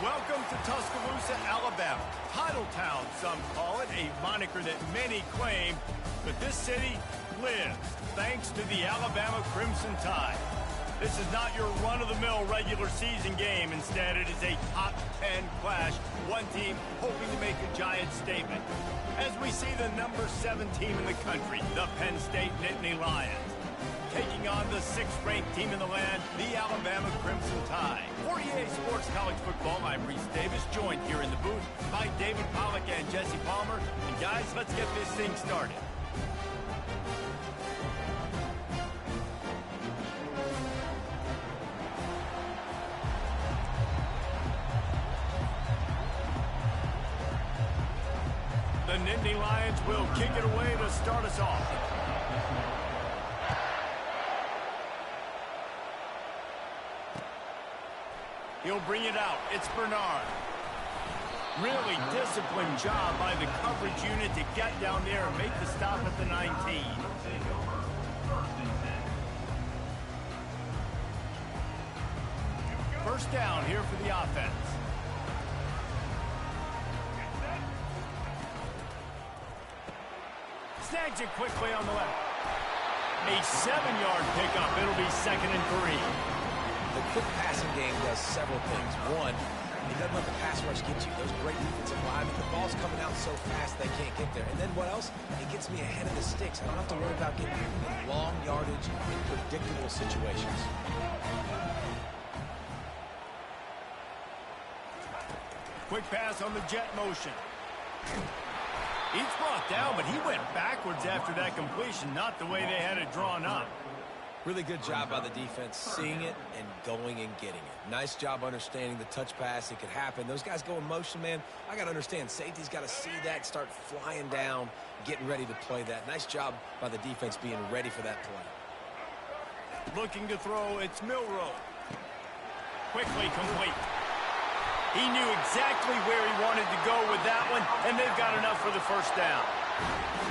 Welcome to Tuscaloosa, Alabama. Title Town, some call it, a moniker that many claim, but this city lives thanks to the Alabama Crimson Tide. This is not your run-of-the-mill regular season game. Instead, it is a top 10 clash, one team hoping to make a giant statement. As we see the number 7 team in the country, the Penn State Nittany Lions, taking on the 6th-ranked team in the land, the Alabama Crimson Tide. For EA Sports College Football, I'm Reese Davis, joined here in the booth by David Pollack and Jesse Palmer. And guys, let's get this thing started. The Nittany Lions will kick it away to start us off. He'll bring it out. It's Bernard. Really disciplined job by the coverage unit to get down there and make the stop at the 19. First down here for the offense. Snags it quickly on the left. A 7-yard pickup. It'll be 2nd and 3. The quick passing game does several things. One, it doesn't let the pass rush get you. Those great defensive linemen, the ball's coming out so fast they can't get there. And then what else? It gets me ahead of the sticks. I don't have to worry about getting in long yardage in predictable situations. Quick pass on the jet motion. He's brought down, but he went backwards after that completion, not the way they had it drawn up. Really good job by the defense seeing it and going and getting it. Nice job understanding the touch pass. It could happen. Those guys go in motion, man. I got to understand. Safety's got to see that, start flying down, getting ready to play that. Nice job by the defense being ready for that play. Looking to throw, it's Milroe. Quickly complete. He knew exactly where he wanted to go with that one, and they've got enough for the first down.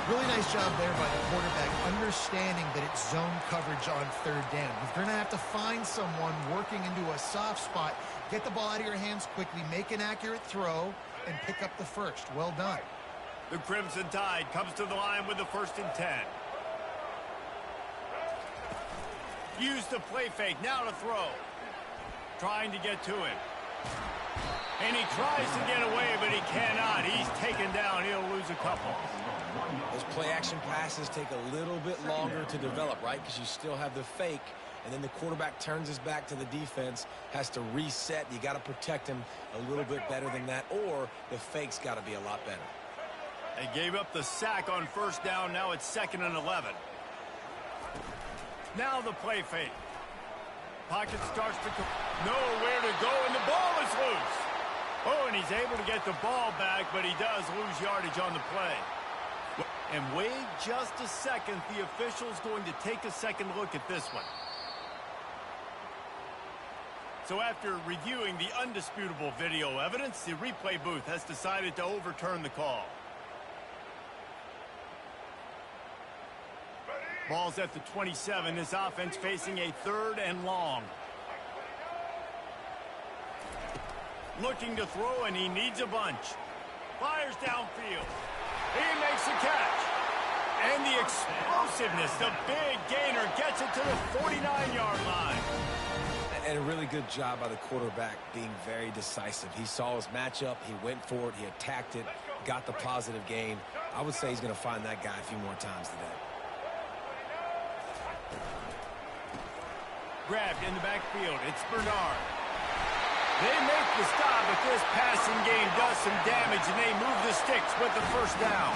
Really nice job there by the quarterback, understanding that it's zone coverage on 3rd down. You're going to have to find someone working into a soft spot, get the ball out of your hands quickly, make an accurate throw, and pick up the first. Well done. The Crimson Tide comes to the line with the 1st and 10. Use the play fake, now to throw. Trying to get to it. And he tries to get away, but he cannot. He's taken down. He'll lose a couple. Those play-action passes take a little bit longer to develop, right? Because you still have the fake, and then the quarterback turns his back to the defense, has to reset. You got to protect him a little bit better than that, or the fake's got to be a lot better. They gave up the sack on 1st down. Now it's 2nd and 11. Now the play fake. Pocket starts to nowhere to go, and the ball is loose. Oh, and he's able to get the ball back, but he does lose yardage on the play. And wait just a second. The official's going to take a second look at this one. So after reviewing the undisputable video evidence, the replay booth has decided to overturn the call. Ball's at the 27. This offense facing a 3rd and long. Looking to throw, and he needs a bunch. Fires downfield. He makes the catch. And the explosiveness, the big gainer, gets it to the 49-yard line. And a really good job by the quarterback being very decisive. He saw his matchup. He went for it. He attacked it. Got the positive gain. I would say he's going to find that guy a few more times today. Grabbed in the backfield. It's Bernard. They make the stop, but this passing game does some damage, and they move the sticks with the 1st down.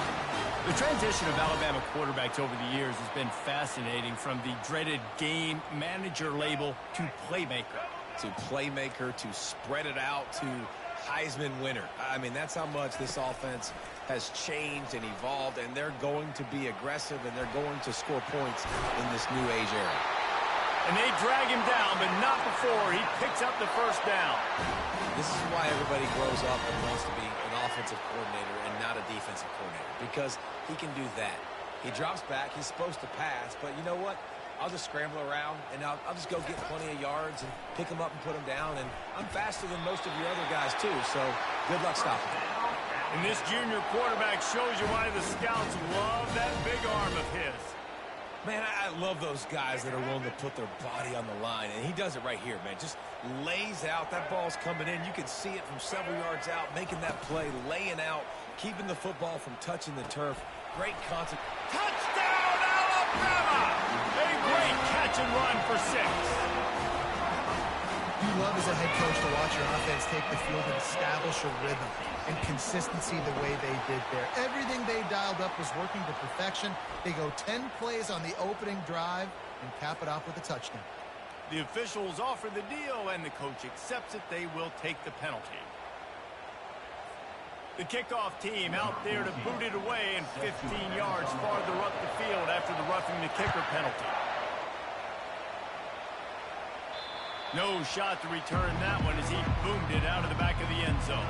The transition of Alabama quarterbacks over the years has been fascinating, from the dreaded game manager label to playmaker. To playmaker, to spread it out, to Heisman winner. I mean, that's how much this offense has changed and evolved, and they're going to be aggressive, and they're going to score points in this new age era. And they drag him down, but not before he picks up the 1st down. This is why everybody grows up and wants to be an offensive coordinator and not a defensive coordinator, because he can do that. He drops back. He's supposed to pass, but you know what? I'll just scramble around, and I'll just go get plenty of yards and pick them up and put them down. And I'm faster than most of your other guys, too, so good luck stopping me. And this junior quarterback shows you why the scouts love that big arm of his. Man, I love those guys that are willing to put their body on the line, and he does it right here, man. Just lays out. That ball's coming in. You can see it from several yards out, making that play, laying out, keeping the football from touching the turf. Great concept. Touchdown, Alabama! A great catch and run for 6. You love as a head coach to watch your offense take the field and establish a rhythm and consistency the way they did there. Everything they dialed up was working to perfection. They go 10 plays on the opening drive and cap it off with a touchdown. The officials offer the deal, and the coach accepts it. They will take the penalty. The kickoff team out there to boot it away and 15 yards farther up the field after the roughing the kicker penalty. No shot to return that one as he boomed it out of the back of the end zone.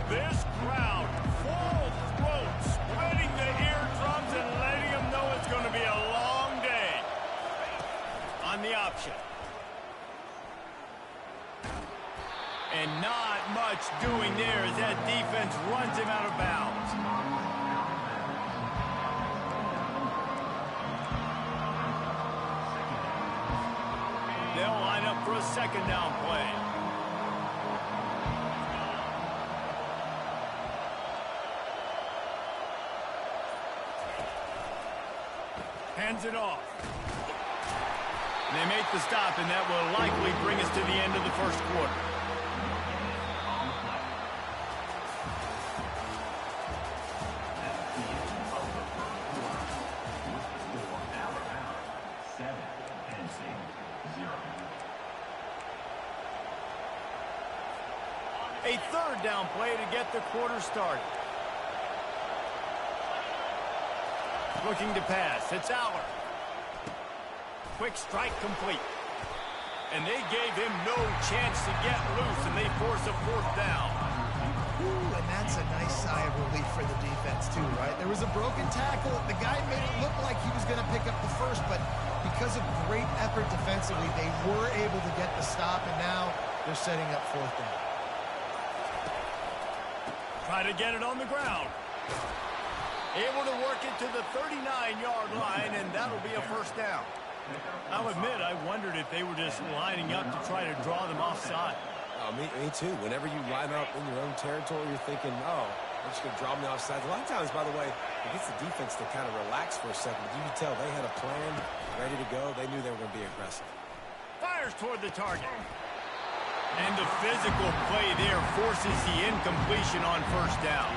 This crowd, full throat, spreading the eardrums and letting them know it's going to be a long day. On the option. And not much doing there as that defense runs him out of bounds. They'll line up for a second down play. Hands it off. They make the stop, and that will likely bring us to the end of the first quarter. A third down play to get the quarter started. Looking to pass. It's Aller. Quick strike complete. And they gave him no chance to get loose, and they force a 4th down. Ooh, and that's a nice sigh of relief for the defense, too, right? There was a broken tackle. The guy made it look like he was going to pick up the first, but because of great effort defensively, they were able to get the stop, and now they're setting up 4th down. Try to get it on the ground. Able to work it to the 39-yard line, and that'll be a 1st down. I'll admit, I wondered if they were just lining up to try to draw them offside. Me too. Whenever you line up in your own territory, you're thinking, oh, they're just going to draw me offside. A lot of times, by the way, it gets the defense to kind of relax for a second. You can tell they had a plan, ready to go. They knew they were going to be aggressive. Fires toward the target. And the physical play there forces the incompletion on 1st down.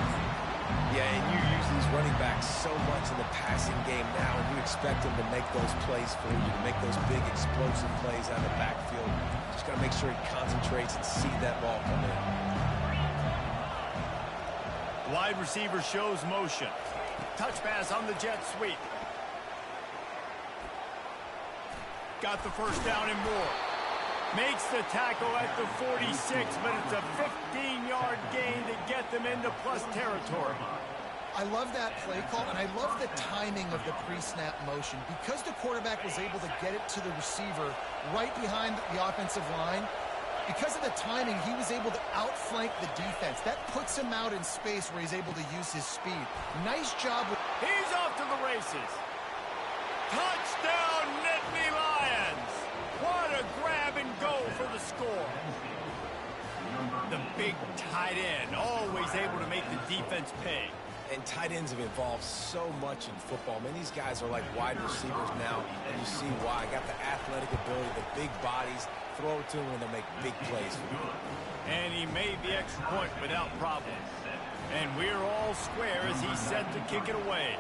Yeah, and you use these running backs so much in the passing game now, and you expect them to make those plays for you, to make those big explosive plays out of the backfield. Just got to make sure he concentrates and see that ball come in. Wide receiver shows motion. Touch pass on the jet sweep. Got the 1st down and more. Makes the tackle at the 46, but it's a 15-yard gain to get them into plus territory. I love that play call, and I love the timing of the pre-snap motion. Because the quarterback was able to get it to the receiver right behind the offensive line, because of the timing, he was able to outflank the defense. That puts him out in space where he's able to use his speed. Nice job. He's off to the races. Touchdown, Nittany Lions. What a grab and go for the score. The big tight end, always able to make the defense pay. And tight ends have evolved so much in football. Man, these guys are like wide receivers now, and you see why. Got the athletic ability, the big bodies. Throw it to them when they make big plays for you. And he made the extra point without problem. And we're all square as he's set to kick it away.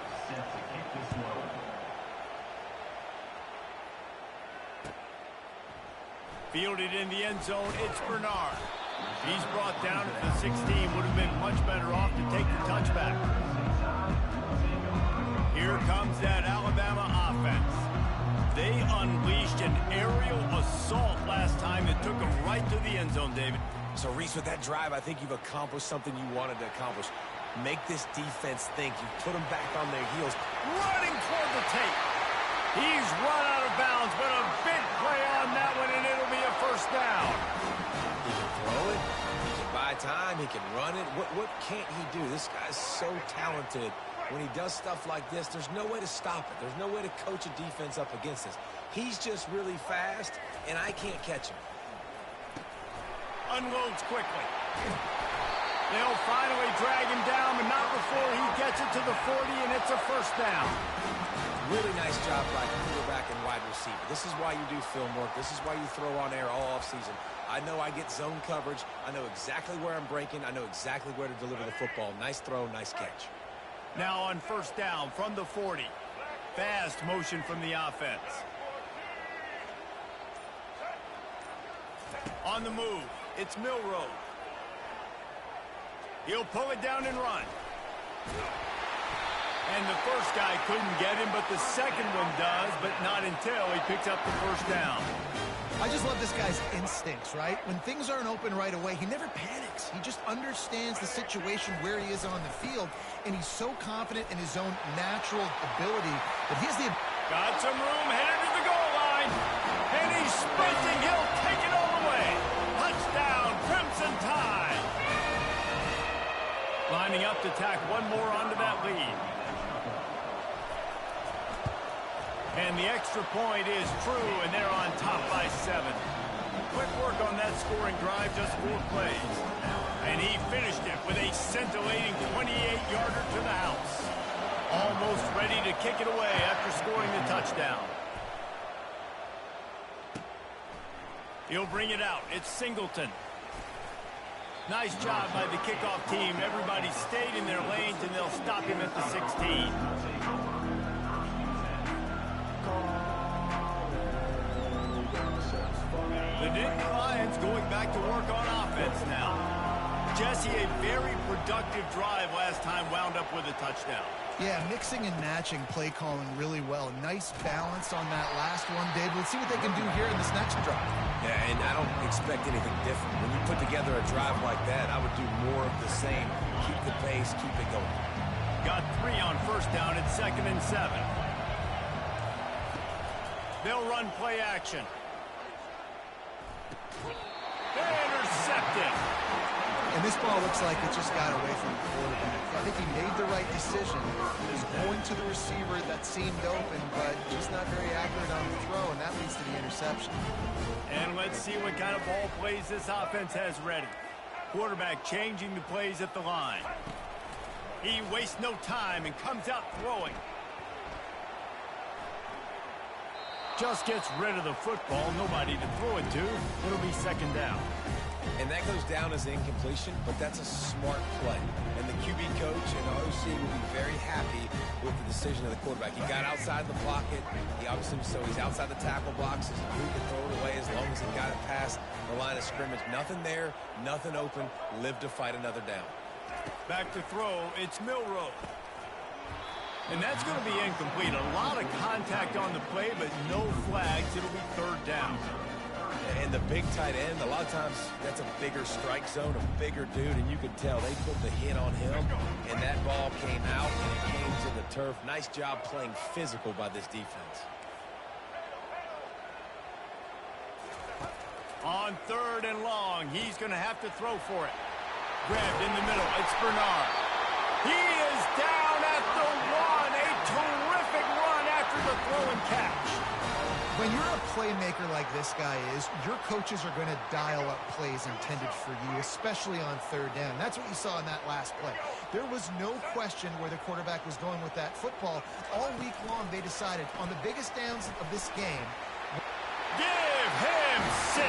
Fielded in the end zone, it's Bernard. He's brought down at the 16. Would have been much better off to take the touchback. Here comes that Alabama offense. They They unleashed an aerial assault last time that took them right to the end zone, David. So, Reese, with that drive, I think you've accomplished something you wanted to accomplish. Make this defense think. You put them back on their heels. Running toward the tape. He's run out of bounds, but a big play on that one, and it'll be a first down. He can throw it. He can buy time. He can run it. What can't he do? This guy's so talented. When he does stuff like this, there's no way to stop it. There's no way to coach a defense up against this. He's just really fast, and I can't catch him. Unloads quickly. They'll finally drag him down, but not before he gets it to the 40, and it's a first down. Really nice job by quarterback and wide receiver. This is why you do film work. This is why you throw on air all offseason. I know I get zone coverage. I know exactly where I'm breaking. I know exactly where to deliver the football. Nice throw, nice catch. Now on first down from the 40. Fast motion from the offense. On the move, it's Milroe. He'll pull it down and run. And the first guy couldn't get him, but the second one does, but not until he picks up the first down. I just love this guy's instincts, right? When things aren't open right away, he never panics. He just understands the situation where he is on the field, and he's so confident in his own natural ability that he has the... Got some room, headed to the goal line, and he's sprinting. He'll take it all the way. Touchdown, Crimson Tide. Lining up to tack one more onto that lead. And the extra point is true, and they're on top by 7. Quick work on that scoring drive, just 4 plays. And he finished it with a scintillating 28-yarder to the house. Almost ready to kick it away after scoring the touchdown. He'll bring it out. It's Singleton. Nice job by the kickoff team. Everybody stayed in their lanes, and they'll stop him at the 16. The Nittany Lions going back to work on offense now. Jesse, a very productive drive last time, wound up with a touchdown. Yeah, mixing and matching play calling really well. Nice balance on that last one, David. Let's see what they can do here in this next drive. Yeah, and I don't expect anything different. When you put together a drive like that, I would do more of the same. Keep the pace, keep it going. Got 3 on first down at 2nd and 7. They'll run play action. Intercepted. And this ball looks like it just got away from the quarterback. I think he made the right decision. He was going to the receiver that seemed open, but just not very accurate on the throw, and that leads to the interception. And let's see what kind of ball plays this offense has ready. Quarterback changing the plays at the line. He wastes no time and comes out throwing. Just gets rid of the football. Nobody to throw it to. It'll be 2nd down. And that goes down as incompletion, but that's a smart play. And the QB coach and the OC will be very happy with the decision of the quarterback. He got outside the pocket. He obviously, so he's outside the tackle boxes. He could throw it away as long as he got it past the line of scrimmage. Nothing there, nothing open. Live to fight another down. Back to throw, it's Milroe. And that's going to be incomplete. A lot of contact on the play, but no flags. It'll be 3rd down. And the big tight end, a lot of times that's a bigger strike zone, a bigger dude, and you can tell they put the hit on him, and that ball came out, and it came to the turf. Nice job playing physical by this defense. On 3rd and long, he's going to have to throw for it. Grabbed in the middle, it's Bernard. He is down at the 1. A terrific run after the throw and catch. When you're a playmaker like this guy is, your coaches are going to dial up plays intended for you, especially on 3rd down. That's what you saw in that last play. There was no question where the quarterback was going with that football. All week long, they decided on the biggest downs of this game. Give him 6.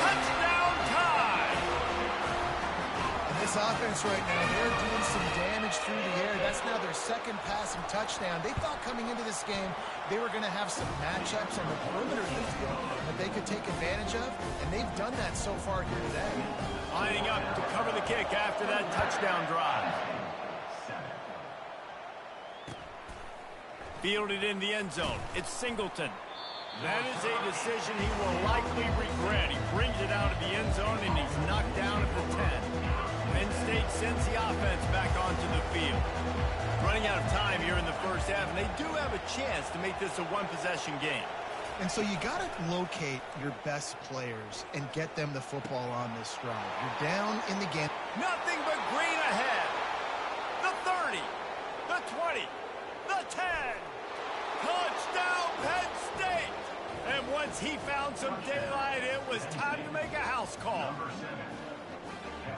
Touchdown Tide. And this offense right now, they're doing some damage through the air. That's now their 2nd passing touchdown. They thought coming into this game they were going to have some matchups on the perimeter of the field that they could take advantage of, and they've done that so far here today. Lining up to cover the kick after that touchdown drive. Fielded in the end zone. It's Singleton. That is a decision he will likely regret. He brings it out of the end zone, and he's knocked down at the 10. Penn State sends the offense back onto the field. Running out of time here in the first half, and they do have a chance to make this a one-possession game. And so you got to locate your best players and get them the football on this drive. You're down in the game. Nothing but green ahead. The 30, the 20, the 10. Touchdown, Penn State! And once he found some daylight, it was time to make a house call.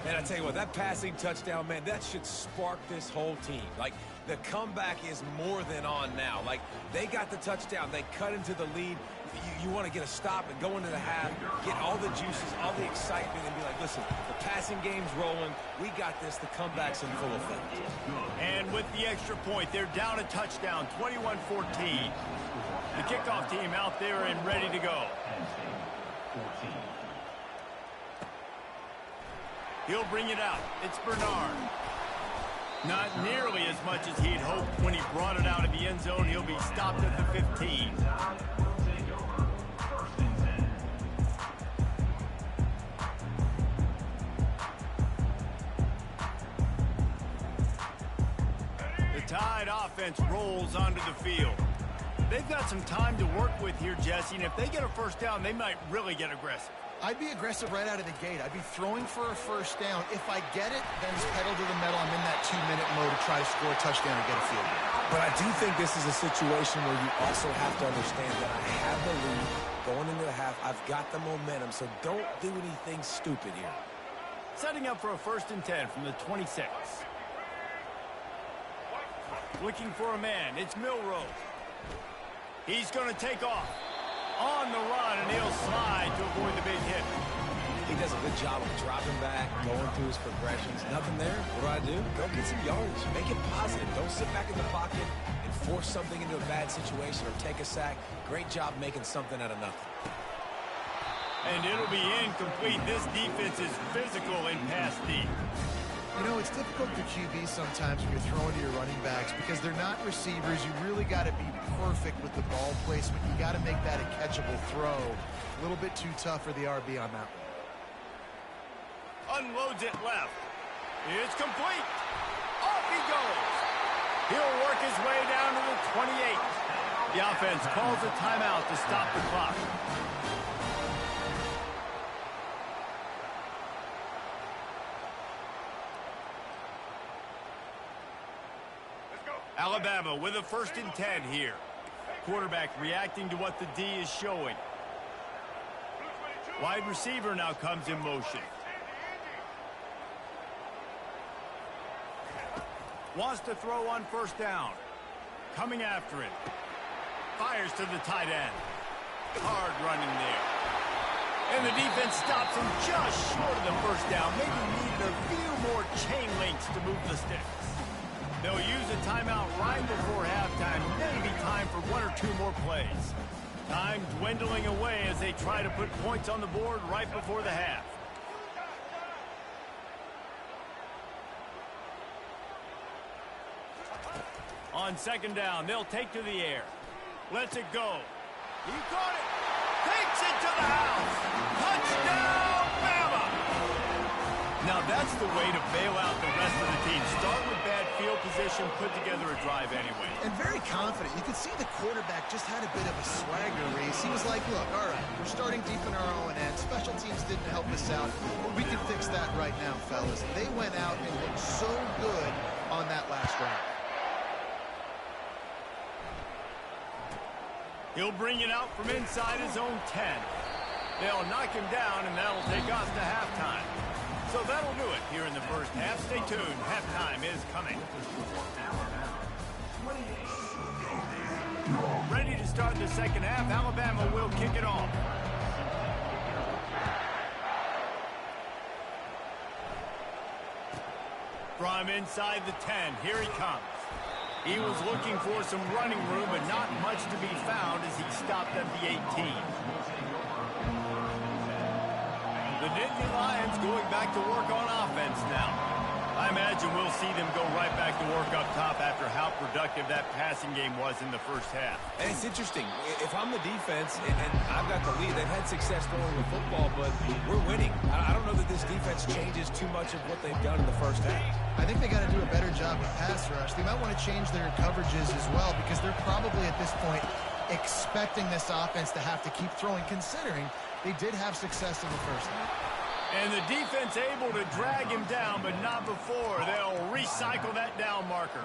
And I tell you what, that passing touchdown, man, that should spark this whole team. Like, the comeback is more than on now. Like, they got the touchdown. They cut into the lead. You want to get a stop and go into the half, get all the juices, all the excitement, and be like, listen, the passing game's rolling. We got this. The comeback's in full effect. And with the extra point, they're down a touchdown, 21-14. The kickoff team out there and ready to go. He'll bring it out. It's Bernard. Not nearly as much as he'd hoped when he brought it out of the end zone. He'll be stopped at the 15. The Tide offense rolls onto the field. They've got some time to work with here, Jesse, and if they get a first down, they might really get aggressive. I'd be aggressive right out of the gate. I'd be throwing for a first down. If I get it, then just pedal to the metal. I'm in that 2-minute mode to try to score a touchdown or get a field goal. But I do think this is a situation where you also have to understand that I have the lead going into the half. I've got the momentum, so don't do anything stupid here. Setting up for a 1st and 10 from the 26. Looking for a man. It's Milroe. He's going to take off. On the run, and he'll slide to avoid the big hit. He does a good job of dropping back, going through his progressions. Nothing there. What do? Go get some yards. Make it positive. Don't sit back in the pocket and force something into a bad situation or take a sack. Great job making something out of nothing. And it'll be incomplete. This defense is physical in pass deep. You know, it's difficult for QB sometimes when you're throwing to your running backs because they're not receivers. You really got to be perfect with the ball placement. You got to make that a catchable throw. A little bit too tough for the RB on that one. Unloads it left. It's complete. Off he goes. He'll work his way down to the 28. The offense calls a timeout to stop the clock. Alabama with a 1st and 10 here. Quarterback reacting to what the D is showing. Wide receiver now comes in motion. Wants to throw on 1st down. Coming after it. Fires to the tight end. Hard running there. And the defense stops him just short of the 1st down. Maybe needed a few more chain links to move the sticks. They'll use a timeout right before halftime. Maybe time for 1 or 2 more plays. Time dwindling away as they try to put points on the board right before the half. On 2nd down, they'll take to the air. Lets it go. He caught it. Takes it to the house. Touchdown, Bama! Now that's the way to bail out the rest of the team. Start with bad field position, put together a drive anyway. And very confident. You could see the quarterback just had a bit of a swagger race. He was like, look, all right, we're starting deep in our own end. Special teams didn't help us out, but we can fix that right now, fellas. They went out and looked so good on that last drive. He'll bring it out from inside his own 10. They'll knock him down, and that'll take us to halftime. So that'll do it here in the first half. Stay tuned. Halftime is coming. Ready to start the 2nd half. Alabama will kick it off. From inside the 10, here he comes. He was looking for some running room, but not much to be found as he stopped at the 18. The Nittany Lions going back to work on offense now. I imagine we'll see them go right back to work work up top after how productive that passing game was in the first half. And it's interesting. If I'm the defense and I've got the lead, they've had success throwing the football, but we're winning. I don't know that this defense changes too much of what they've done in the first half. I think they got to do a better job with pass rush. They might want to change their coverages as well because they're probably at this point expecting this offense to have to keep throwing, considering they did have success in the first half. And the defense able to drag him down, but not before. They'll recycle that down marker.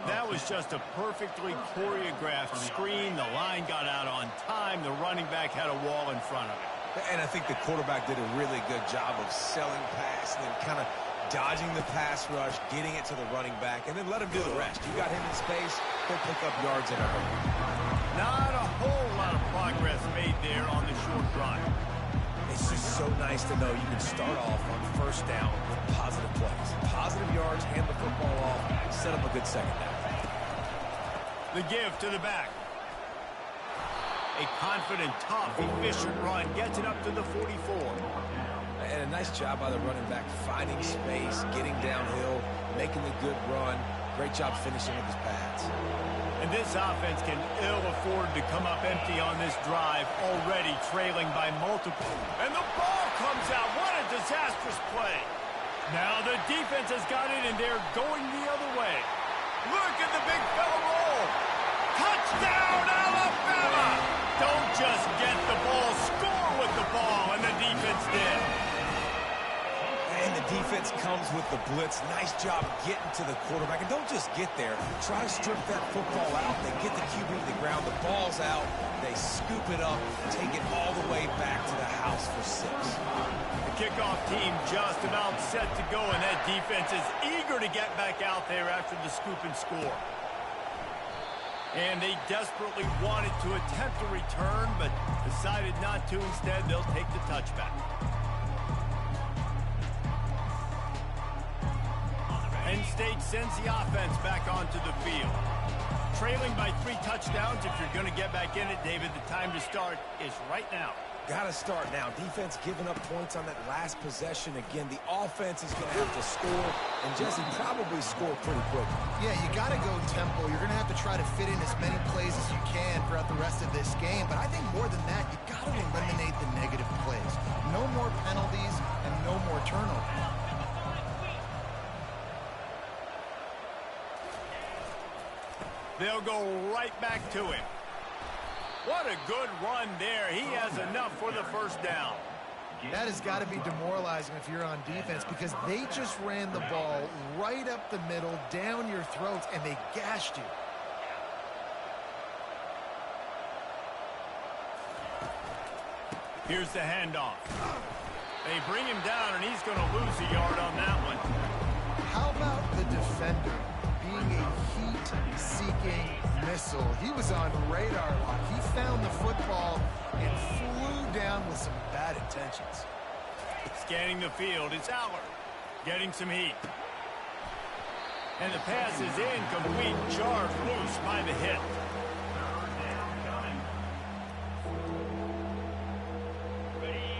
That was just a perfectly choreographed screen. The line got out on time. The running back had a wall in front of it. And I think the quarterback did a really good job of selling pass and then kind of dodging the pass rush, getting it to the running back, and then let him do the rest. You got him in space, he'll pick up yards in a hurry. Not a whole lot of progress made there on the short run. It's just so nice to know you can start off on first down with positive plays. Positive yards, hand the football off, set up a good second down. The give to the back. A confident, tough, efficient run gets it up to the 44. And a nice job by the running back, finding space, getting downhill, making the good run. Great job finishing with his pads. And this offense can ill afford to come up empty on this drive, already trailing by multiple. And the ball comes out. What a disastrous play. Now the defense has got it, and they're going the other way. Look at the big fella roll. Touchdown, Alabama! Don't just get the ball, score with the ball, and the defense did. And the defense comes with the blitz. Nice job getting to the quarterback. And don't just get there. Try to strip that football out. They get the QB to the ground. The ball's out. They scoop it up, take it all the way back to the house for 6. The kickoff team just about set to go, and that defense is eager to get back out there after the scoop and score. And they desperately wanted to attempt a return, but decided not to. Instead, they'll take the touchback. Penn State sends the offense back onto the field. Trailing by 3 touchdowns. If you're going to get back in it, David, the time to start is right now. Got to start now. Defense giving up points on that last possession. Again, the offense is going to have to score, and Jesse probably score pretty quickly. Yeah, you got to go tempo. You're going to have to try to fit in as many plays as you can throughout the rest of this game. But I think more than that, you got to eliminate the negative plays. No more penalties and no more turnovers. They'll go right back to him. What a good run there. He has enough for the first down. That has got to be demoralizing if you're on defense because they just ran the ball right up the middle, down your throats, and they gashed you. Here's the handoff. They bring him down, and he's going to lose a yard on that one. How about the defender being a heat-seeking missile? He was on radar lock. He found the football and flew down with some bad intentions. Scanning the field, it's Aller getting some heat. And the pass is incomplete, jarred loose by the hit.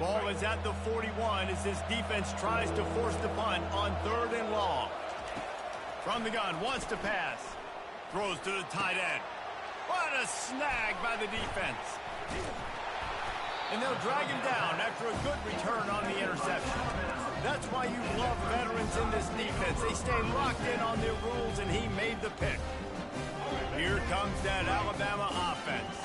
Ball is at the 41 as this defense tries to force the punt on 3rd and long. From the gun, wants to pass. Throws to the tight end. What a snag by the defense. And they'll drag him down after a good return on the interception. That's why you love veterans in this defense. They stay locked in on their rules, and he made the pick. Here comes that Alabama offense.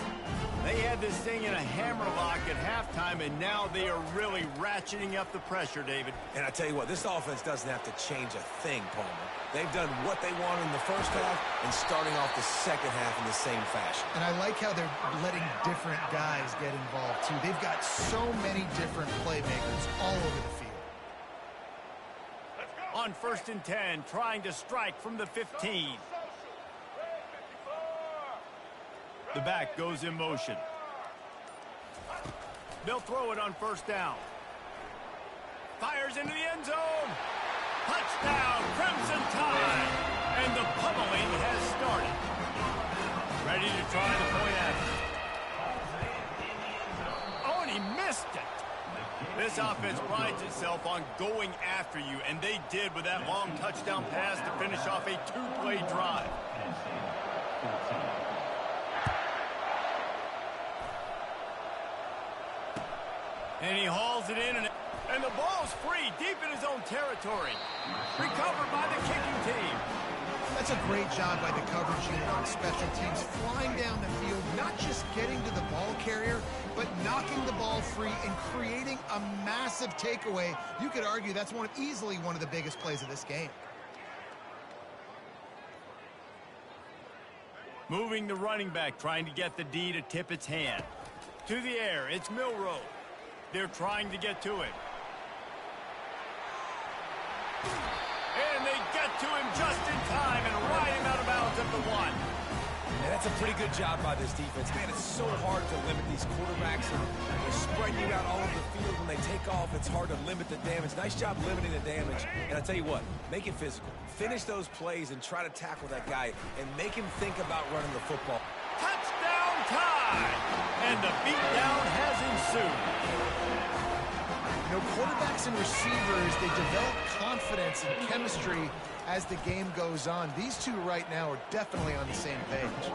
They had this thing in a hammerlock at halftime, and now they are really ratcheting up the pressure, David. And I tell you what, this offense doesn't have to change a thing, Palmer. They've done what they wanted in the first half and starting off the second half in the same fashion. And I like how they're letting different guys get involved, too. They've got so many different playmakers all over the field. On 1st and 10, trying to strike from the 15. The back goes in motion. They'll throw it on 1st down. Fires into the end zone. Touchdown, Crimson Tide. And the pummeling has started. Ready to try the point after. Oh, and he missed it. This This offense prides itself on going after you, and they did with that long touchdown pass to finish off a two-play drive. And he hauls it in, and the ball's free deep in his own territory. Recovered by the kicking team. That's a great job by the coverage unit on special teams, flying down the field, not just getting to the ball carrier, but knocking the ball free and creating a massive takeaway. You could argue that's easily one of the biggest plays of this game. Moving the running back, trying to get the D to tip its hand. To the air, it's Milrow. They're trying to get to him. And they get to him just in time and ride him out of bounds at the 1. And that's a pretty good job by this defense. Man, it's so hard to limit these quarterbacks. They're spreading you out all over the field. When they take off, it's hard to limit the damage. Nice job limiting the damage. And I tell you what, make it physical. Finish those plays and try to tackle that guy and make him think about running the football. Touchdown time! And the beatdown has ensued. You know, quarterbacks and receivers, they develop confidence and chemistry as the game goes on. These two right now are definitely on the same page.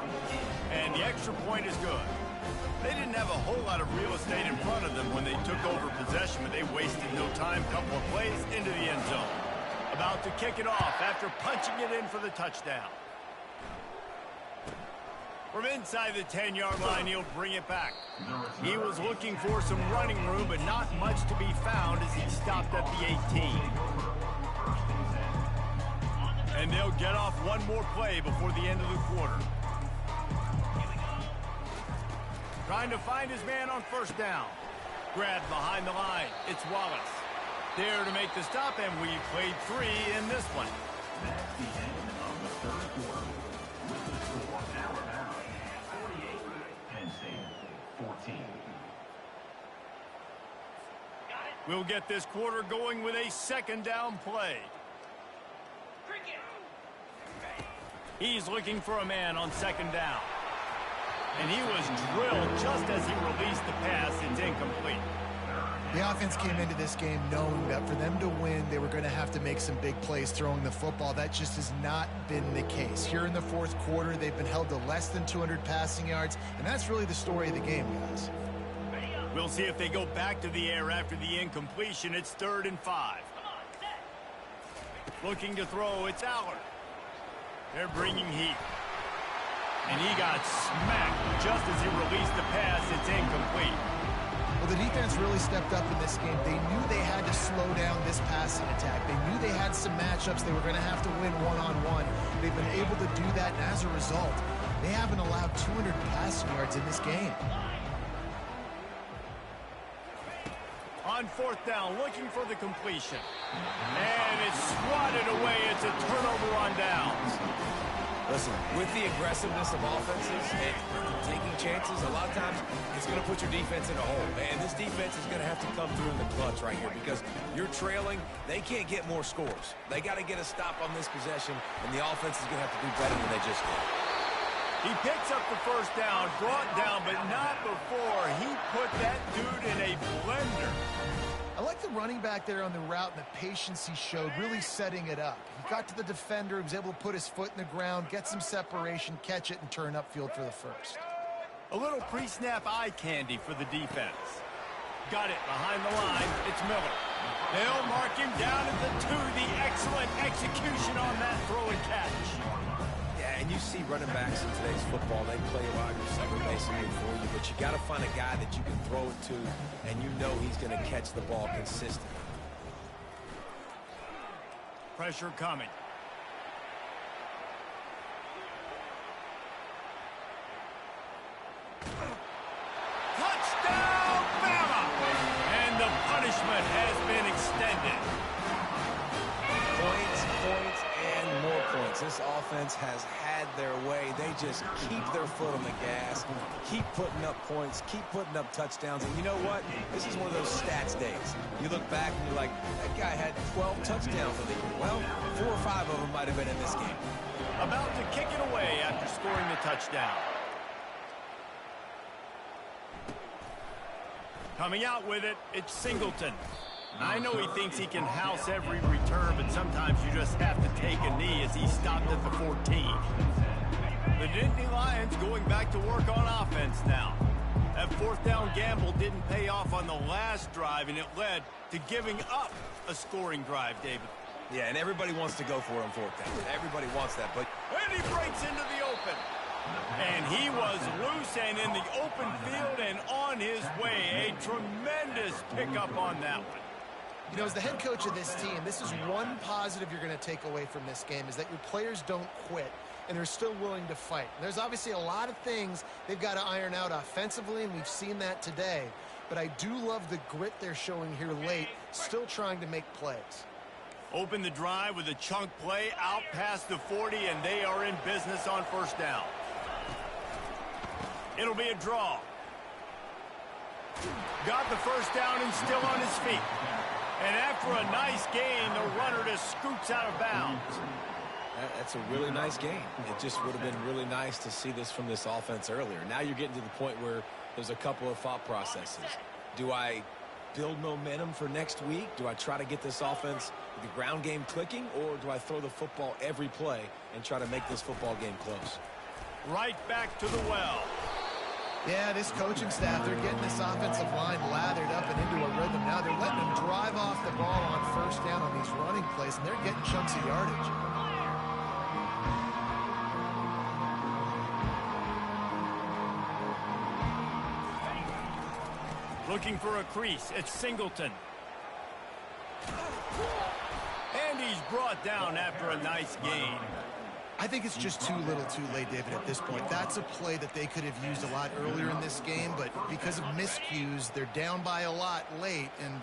And the extra point is good. They didn't have a whole lot of real estate in front of them when they took over possession, but they wasted no time. Couple of plays into the end zone. About to kick it off after punching it in for the touchdown. From inside the 10-yard line, he'll bring it back. He was looking for some running room, but not much to be found as he stopped at the 18. And they'll get off one more play before the end of the quarter. Trying to find his man on first down. Grabbed behind the line. It's Wallace. There to make the stop, and we played 3 in this one. That's the end of the third quarter. With the score, Alabama 48, Penn State 14. We'll get this quarter going with a second down play. He's looking for a man on second down. And he was drilled just as he released the pass. It's incomplete. The offense came into this game knowing that for them to win, they were going to have to make some big plays throwing the football. That just has not been the case. Here in the fourth quarter, they've been held to less than 200 passing yards, and that's really the story of the game, guys. We'll see if they go back to the air after the incompletion. It's 3rd and 5. Looking to throw, it's Allard. They're bringing heat. And he got smacked just as he released the pass. It's incomplete. Well, the defense really stepped up in this game. They knew they had to slow down this passing attack. They knew they had some matchups they were going to have to win one-on-one. They've been able to do that, and as a result, they haven't allowed 200 passing yards in this game. On fourth down, looking for the completion. And it's swatted away. It's a turnover on downs. Listen, with the aggressiveness of offenses and taking chances, a lot of times it's going to put your defense in a hole. And this defense is going to have to come through in the clutch right here because you're trailing. They can't get more scores. They got to get a stop on this possession, and the offense is going to have to do better than they just did. He picks up the first down, brought down, but not before he put that dude in a blender. I like the running back there on the route and the patience he showed, really setting it up. He got to the defender, he was able to put his foot in the ground, get some separation, catch it, and turn upfield for the first. A little pre-snap eye candy for the defense. Got it behind the line. It's Miller. They'll mark him down at the 2. The excellent execution on that throw and catch. Yeah, and you see running backs in today's football, they play a wide receiver basically for you, but you got to find a guy that you can throw it to, and you know he's going to catch the ball consistently. Pressure coming. Touchdown, Bama! And the punishment has been extended. Points, points, and more points. This offense has had their way. They just keep their foot on the gas, keep putting up points, keep putting up touchdowns. And you know what? This is one of those stats days. You look back and you're like, that guy had 12 touchdowns in the year. Well, 4 or 5 of them might have been in this game. About to kick it away after scoring the touchdown. Coming out with it, it's Singleton. I know he thinks he can house every return, but sometimes you just have to take a knee as he stopped at the 14. The Nittany Lions going back to work on offense now. That fourth down gamble didn't pay off on the last drive, and it led to giving up a scoring drive, David. Yeah, and everybody wants to go for it on fourth down. Everybody wants that, but... And he breaks into the open. And he was loose and in the open field and on his way. A tremendous pickup on that one. You know, as the head coach of this team, this is one positive you're going to take away from this game, is that your players don't quit and they're still willing to fight. There's obviously a lot of things they've got to iron out offensively, and we've seen that today. But I do love the grit they're showing here late, still trying to make plays. Open the drive with a chunk play out past the 40, and they are in business on first down. It'll be a draw. Got the first down and still on his feet. And after a nice gain, the runner just scoots out of bounds. That's a really nice game. It just would have been really nice to see this from this offense earlier. Now you're getting to the point where there's a couple of thought processes. Do I build momentum for next week? Do I try to get this offense, the ground game clicking, or do I throw the football every play and try to make this football game close? Right back to the well. Yeah, this coaching staff, they're getting this offensive line lathered up and into a rhythm. Now they're letting them drive off the ball on first down on these running plays, and they're getting chunks of yardage. Looking for a crease. It's Singleton. And he's brought down after a nice gain. I think it's just too little too late, David, at this point. That's a play that they could have used a lot earlier in this game, but because of miscues, they're down by a lot late, and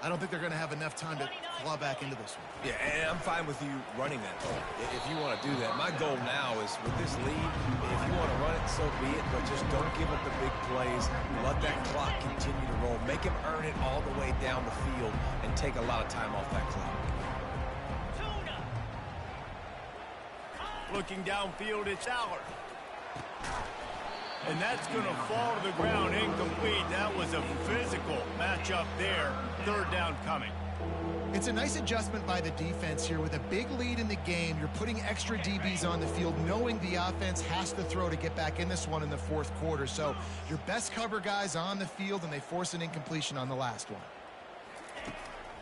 I don't think they're going to have enough time to claw back into this one. Yeah, and I'm fine with you running that play if you want to do that. My goal now is with this lead, if you want to run it, so be it, but just don't give up the big plays. Let that clock continue to roll. Make him earn it all the way down the field and take a lot of time off that clock. Looking downfield, it's Aller. And that's going to fall to the ground incomplete. That was a physical matchup there. Third down coming. It's a nice adjustment by the defense here. With a big lead in the game, you're putting extra DBs on the field, knowing the offense has to throw to get back in this one in the fourth quarter. So your best cover guys on the field, and they force an incompletion on the last one.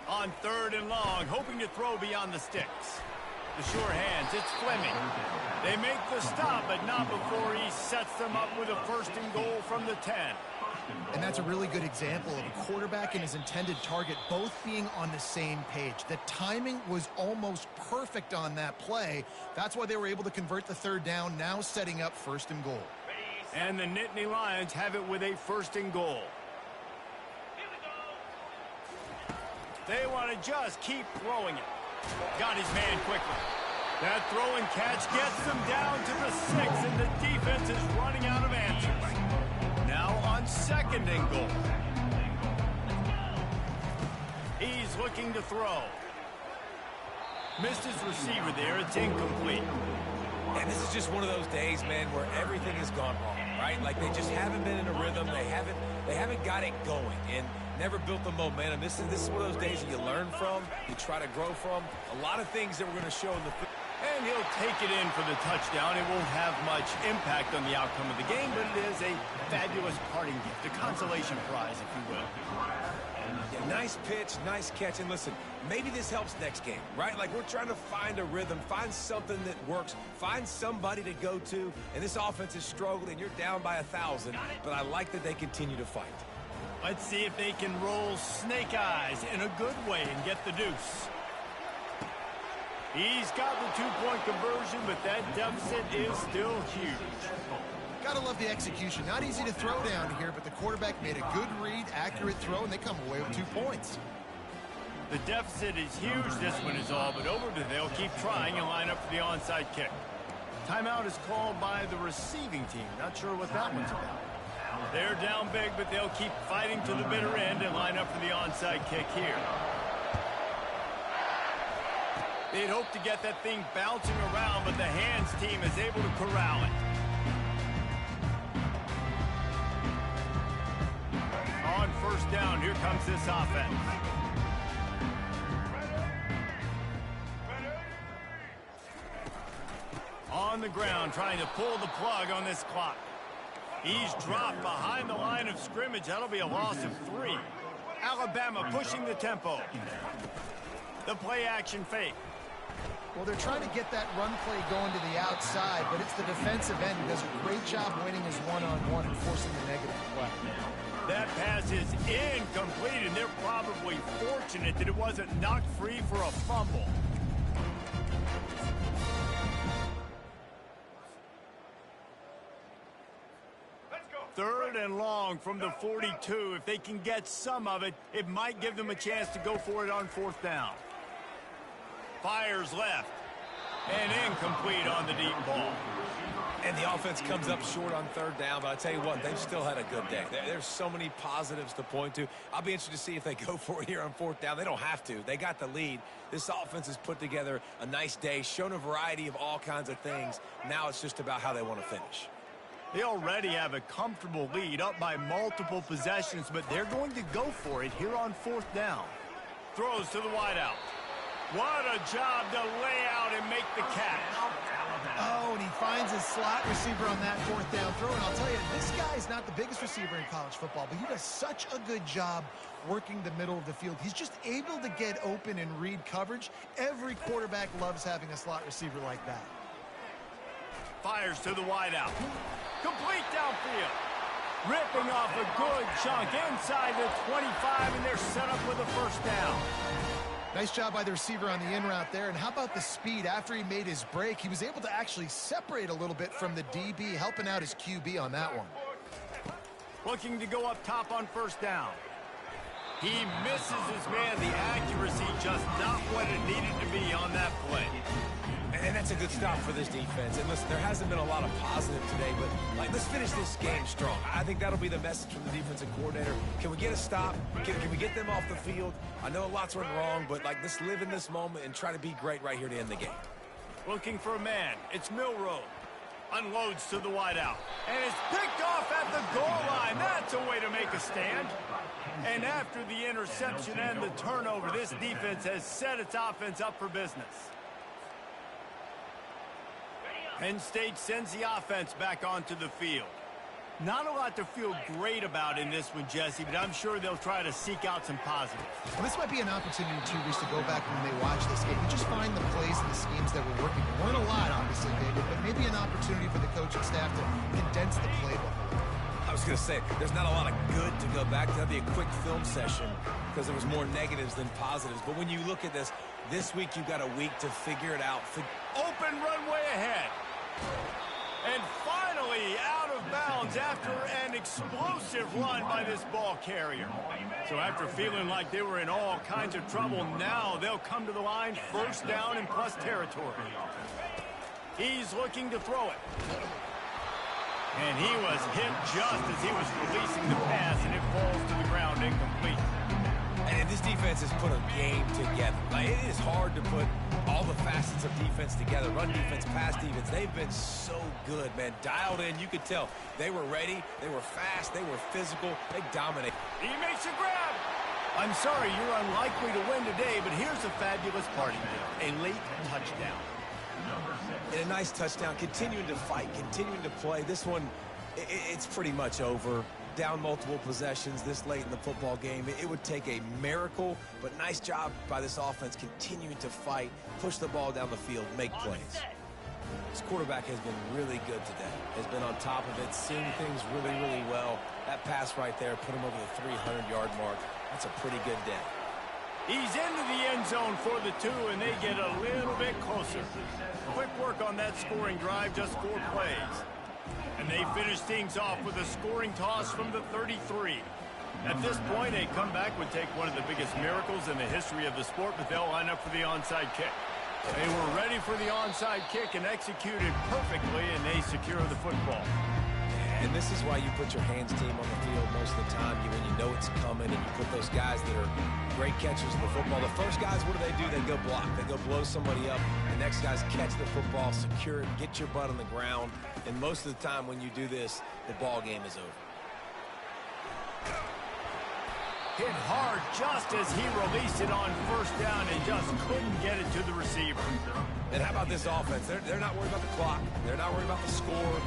On third and long, hoping to throw beyond the sticks. The sure hands, it's Fleming. They make the stop, but not before he sets them up with a first and goal from the 10. And that's a really good example of a quarterback and his intended target both being on the same page. The timing was almost perfect on that play. That's why they were able to convert the third down, now setting up first and goal. And the Nittany Lions have it with a first and goal. They want to just keep throwing it. Got his man quickly. That throw and catch gets them down to the 6, and the defense is running out of answers. Now on second and goal. He's looking to throw. Missed his receiver there. It's incomplete. And this is just one of those days, man, where everything has gone wrong, right? Like they just haven't been in a rhythm. They haven't got it going and never built the momentum. This is one of those days that you learn from, you try to grow from. A lot of things that we're going to show in the field. And he'll take it in for the touchdown. It won't have much impact on the outcome of the game, but it is a fabulous parting gift, a consolation prize, if you will. Yeah, nice pitch, nice catch. And listen, maybe this helps next game, right? Like we're trying to find a rhythm, find something that works, find somebody to go to. And this offense is struggling, and you're down by 1,000. But I like that they continue to fight. Let's see if they can roll snake eyes in a good way and get the deuce. He's got the 2-point conversion, but that deficit is still huge. Gotta love the execution. Not easy to throw down here, but the quarterback made a good read, accurate throw, and they come away with 2 points. The deficit is huge, this one is all, but they'll keep trying and line up for the onside kick. Timeout is called by the receiving team. Not sure what that one's about. They're down big, but they'll keep fighting to the bitter end and line up for the onside kick here. They'd hope to get that thing bouncing around, but the hands team is able to corral it. On first down. Here comes this offense. On the ground, trying to pull the plug on this clock. He's dropped behind the line of scrimmage. That'll be a loss of 3. Alabama pushing the tempo. The play action fake. Well, they're trying to get that run play going to the outside, but it's the defensive end who does a great job winning his one-on-one and forcing the negative play. That pass is incomplete, and they're probably fortunate that it wasn't knocked free for a fumble. Third and long from the 42. If they can get some of it, it might give them a chance to go for it on fourth down. Fires left. And incomplete on the deep ball. And the offense comes up short on third down, but I tell you what, they've still had a good day. There's so many positives to point to. I'll be interested to see if they go for it here on fourth down. They don't have to. They got the lead. This offense has put together a nice day, shown a variety of all kinds of things. Now it's just about how they want to finish. They already have a comfortable lead, up by multiple possessions, but they're going to go for it here on fourth down. Throws to the wideout. What a job to lay out and make the catch. Oh, and he finds his slot receiver on that fourth down throw. And I'll tell you, this guy is not the biggest receiver in college football, but he does such a good job working the middle of the field. He's just able to get open and read coverage. Every quarterback loves having a slot receiver like that. Fires to the wideout. Complete downfield. Ripping off a good chunk inside the 25, and they're set up with a first down. Nice job by the receiver on the in route there. And how about the speed? After he made his break, he was able to actually separate a little bit from the DB, helping out his QB on that one. Looking to go up top on first down. He misses his man. The accuracy just not what it needed to be on that play. And that's a good stop for this defense. And listen, there hasn't been a lot of positive today, but let's finish this game strong. I think that'll be the message from the defensive coordinator. Can we get a stop? Can we get them off the field? I know a lot's went wrong, but let's live in this moment and try to be great right here to end the game. Looking for a man. It's Milroe. Unloads to the wideout. And it's picked off at the goal line. That's a way to make a stand. And after the interception and the turnover, this defense has set its offense up for business. Penn State sends the offense back onto the field. Not a lot to feel great about in this one, Jesse, but I'm sure they'll try to seek out some positives. Well, this might be an opportunity, too, Reese, to go back when they watch this game and just find the plays and the schemes that were working. There weren't a lot, obviously, David, but maybe an opportunity for the coaching staff to condense the playbook. I was going to say, there's not a lot of good to go back to. That'd be a quick film session because there was more negatives than positives. But when you look at this week you've got a week to figure it out. Open runway ahead. And finally out of bounds after an explosive run by this ball carrier. So after feeling like they were in all kinds of trouble, now they'll come to the line, first down and plus territory. He's looking to throw it. And he was hit just as he was releasing the pass, and it falls to the ground incomplete. And this defense has put a game together. It is hard to put all the facets of defense together. Run defense, pass defense. They've been so good, man. Dialed in. You could tell they were ready. They were fast. They were physical. They dominate. He makes a grab. I'm sorry, you're unlikely to win today, but here's a fabulous party meal. A late touchdown. And a nice touchdown. Continuing to fight. Continuing to play. This one, it's pretty much over. Down multiple possessions this late in the football game. It would take a miracle, but nice job by this offense continuing to fight, push the ball down the field, make plays. This quarterback has been really good today. Has been on top of it, seeing things really, really well. That pass right there put him over the 300-yard mark. That's a pretty good day. He's into the end zone for the 2, and they get a little bit closer. Quick work on that scoring drive, just 4 plays. And they finish things off with a scoring toss from the 33. At this point, a comeback would take one of the biggest miracles in the history of the sport, but they'll line up for the onside kick. They were ready for the onside kick and executed perfectly, and they secure the football. And this is why you put your hands team on the field most of the time. When you know it's coming, and you put those guys that are great catchers of the football. The first guys, what do? They go block. They go blow somebody up. The next guys catch the football, secure it, get your butt on the ground. And most of the time when you do this, the ball game is over. Hit hard just as he released it on first down and just couldn't get it to the receiver. And how about this offense? They're not worried about the clock. They're not worried about the score.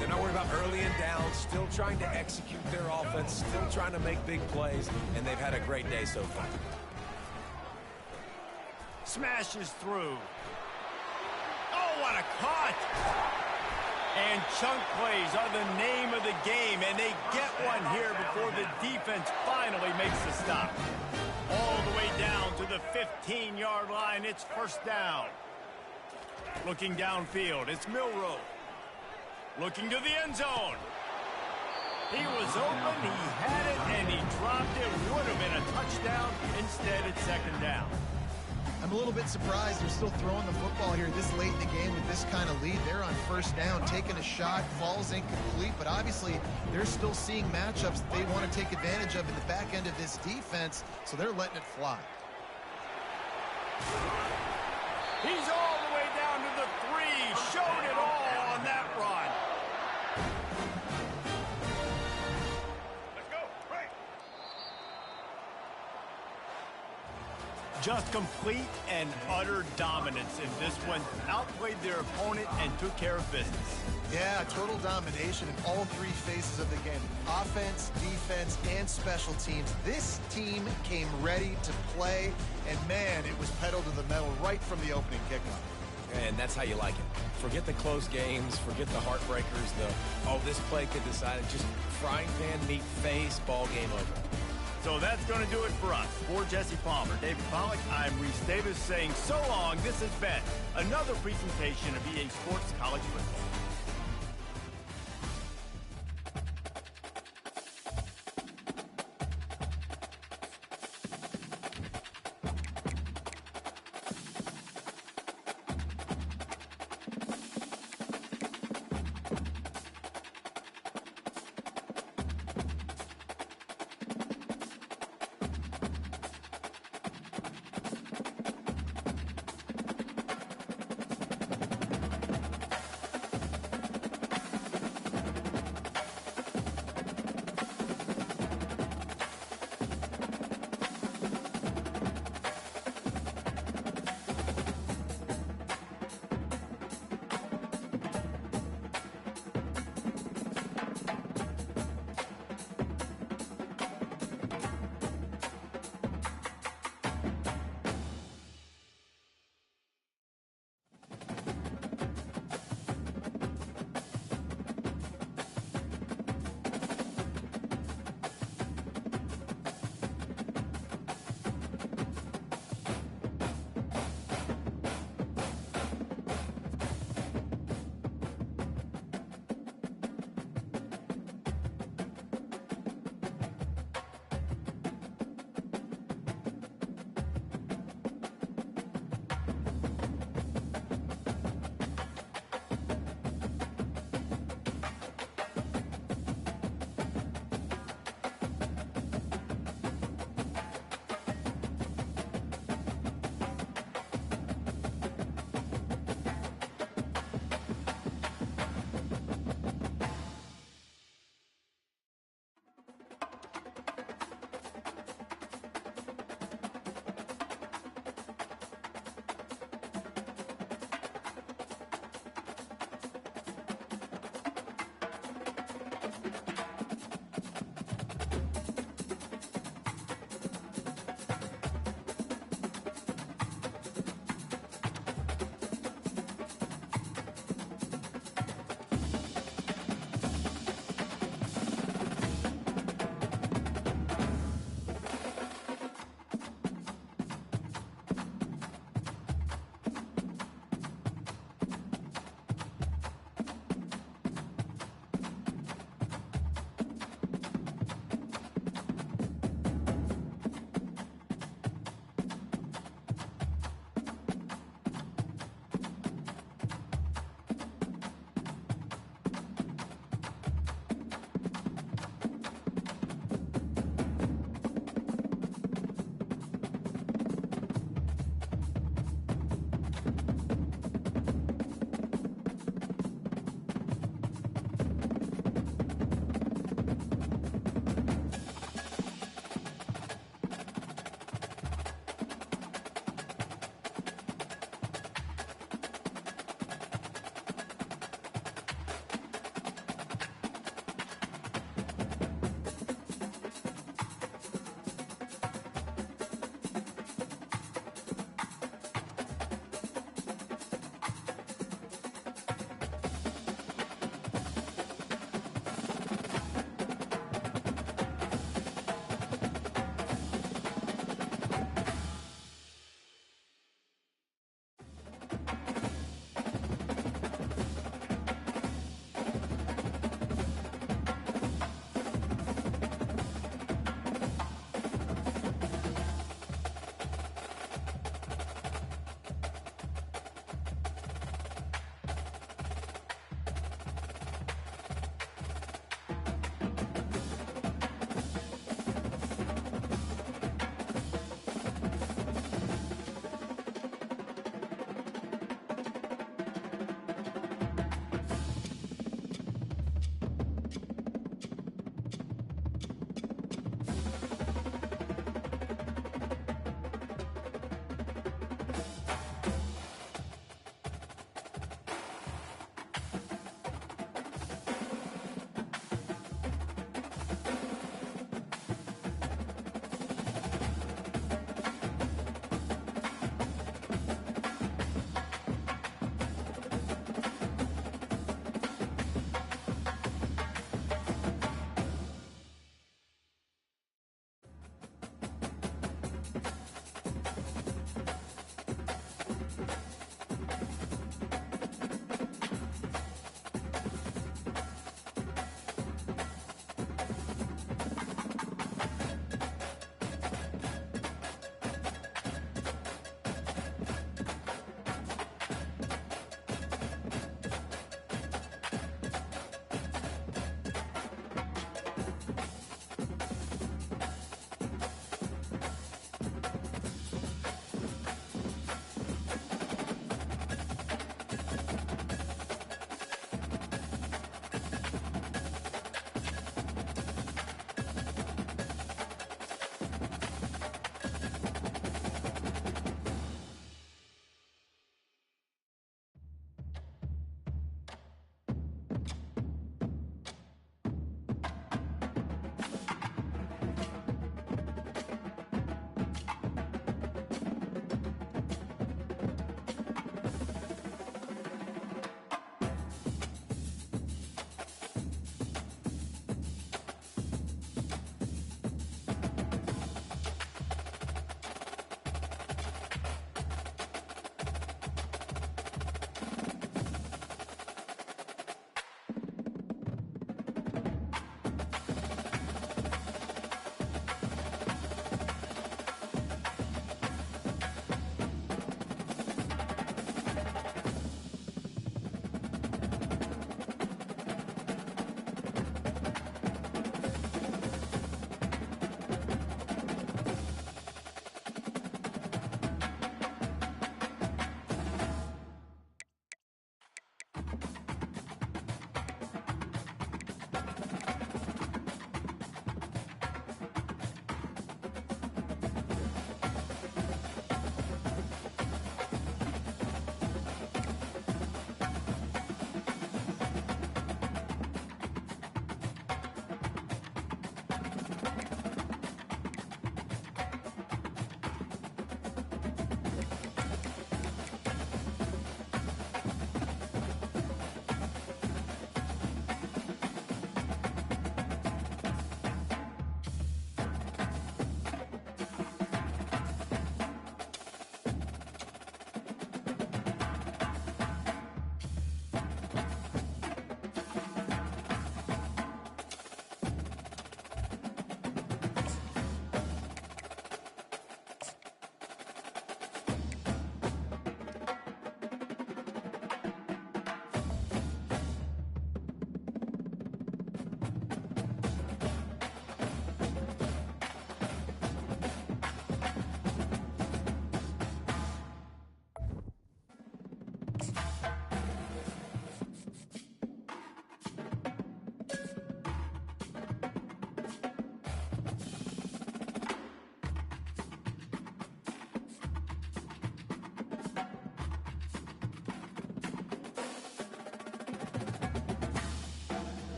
They're not worried about early and down. Still trying to execute their offense. Still trying to make big plays. And they've had a great day so far. Smashes through. Oh, what a cut! And chunk plays are the name of the game, and they get one here before the defense finally makes the stop. All the way down to the 15-yard line. It's first down. Looking downfield, it's Milroe. Looking to the end zone. He was open, he had it, and he dropped it. Would have been a touchdown. Instead, it's second down. I'm a little bit surprised they're still throwing the football here this late in the game with this kind of lead. They're on first down, taking a shot, falls incomplete, but obviously they're still seeing matchups that they want to take advantage of in the back end of this defense, so they're letting it fly. He's all the way down to the 3, showed it all on that run. Just complete and utter dominance in this one. Outplayed their opponent and took care of business. Yeah, total domination in all three phases of the game. Offense, defense, and special teams. This team came ready to play, and man, it was pedal to the metal right from the opening kickoff. And that's how you like it. Forget the close games, forget the heartbreakers, this play could decide it. Just frying pan, meat face, ball game over. So that's going to do it for us. For Jesse Palmer, David Pollack, I'm Reese Davis saying so long. This has been another presentation of EA Sports College Football.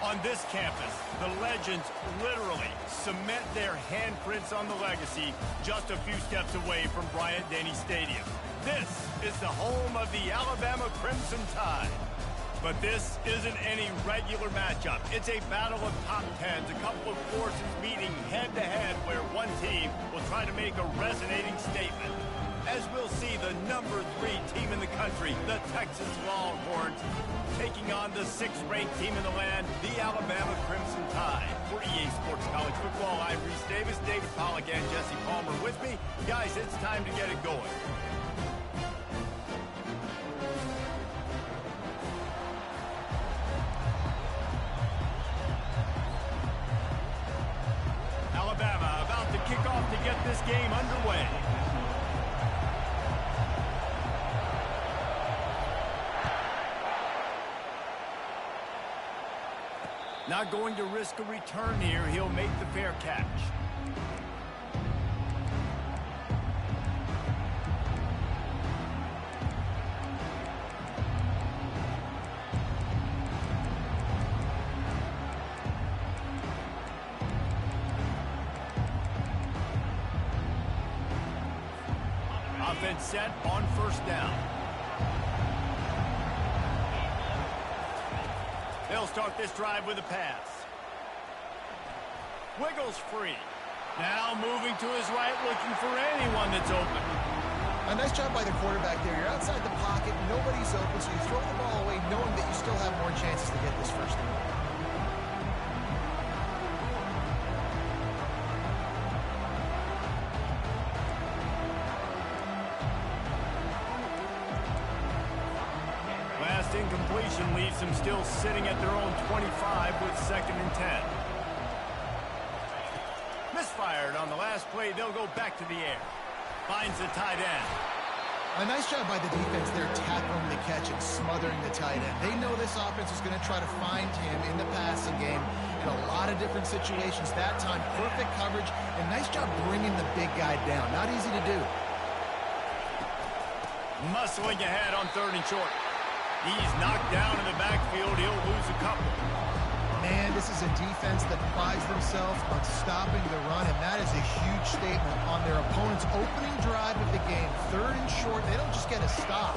On this campus, the legends literally cement their handprints on the legacy just a few steps away from Bryant-Denny Stadium. This is the home of the Alabama Crimson Tide. But this isn't any regular matchup. It's a battle of top tens, a couple of forces meeting head-to-head where one team will try to make a resonating statement. As we'll see, the number 3 team in the country, the Texas Longhorns, taking on the 6th-ranked team in the land, the Alabama Crimson Tide. For EA Sports College Football, I'm Reese Davis, David Pollack, and Jesse Palmer with me. Guys, it's time to get it going. Alabama about to kick off to get this game underway. Not going to risk a return here. He'll make the fair catch. Offense set on first down. They'll start this drive with a pass. Wiggles free. Now moving to his right, looking for anyone that's open. A nice job by the quarterback there. You're outside the pocket, nobody's open, so you throw the ball away knowing that you still have more chances to get this first down. Incompletion leaves them still sitting at their own 25 with 2nd and 10. Misfired on the last play. They'll go back to the air. Finds the tight end. A nice job by the defense there, tackling the catch and smothering the tight end. They know this offense is going to try to find him in the passing game in a lot of different situations. That time, perfect coverage, and nice job bringing the big guy down. Not easy to do. Muscling ahead on 3rd and short. He's knocked down in the backfield. He'll lose a couple. Man, this is a defense that prides themselves on stopping the run, and that is a huge statement on their opponent's opening drive of the game. 3rd and short, they don't just get a stop.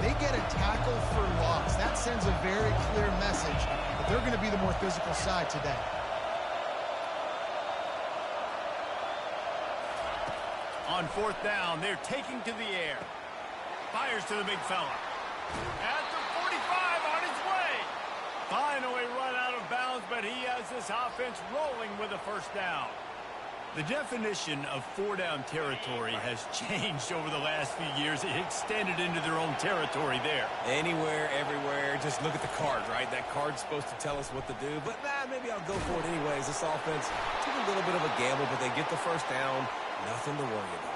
They get a tackle for loss. That sends a very clear message that they're going to be the more physical side today. On 4th down, they're taking to the air. Fires to the big fella. At the 45, on his way. Finally run out of bounds, but he has this offense rolling with a first down. The definition of 4-down territory has changed over the last few years. It extended into their own territory there. Anywhere, everywhere. Just look at the card, right? That card's supposed to tell us what to do, but maybe I'll go for it anyways. This offense took a little bit of a gamble, but they get the first down. Nothing to worry about.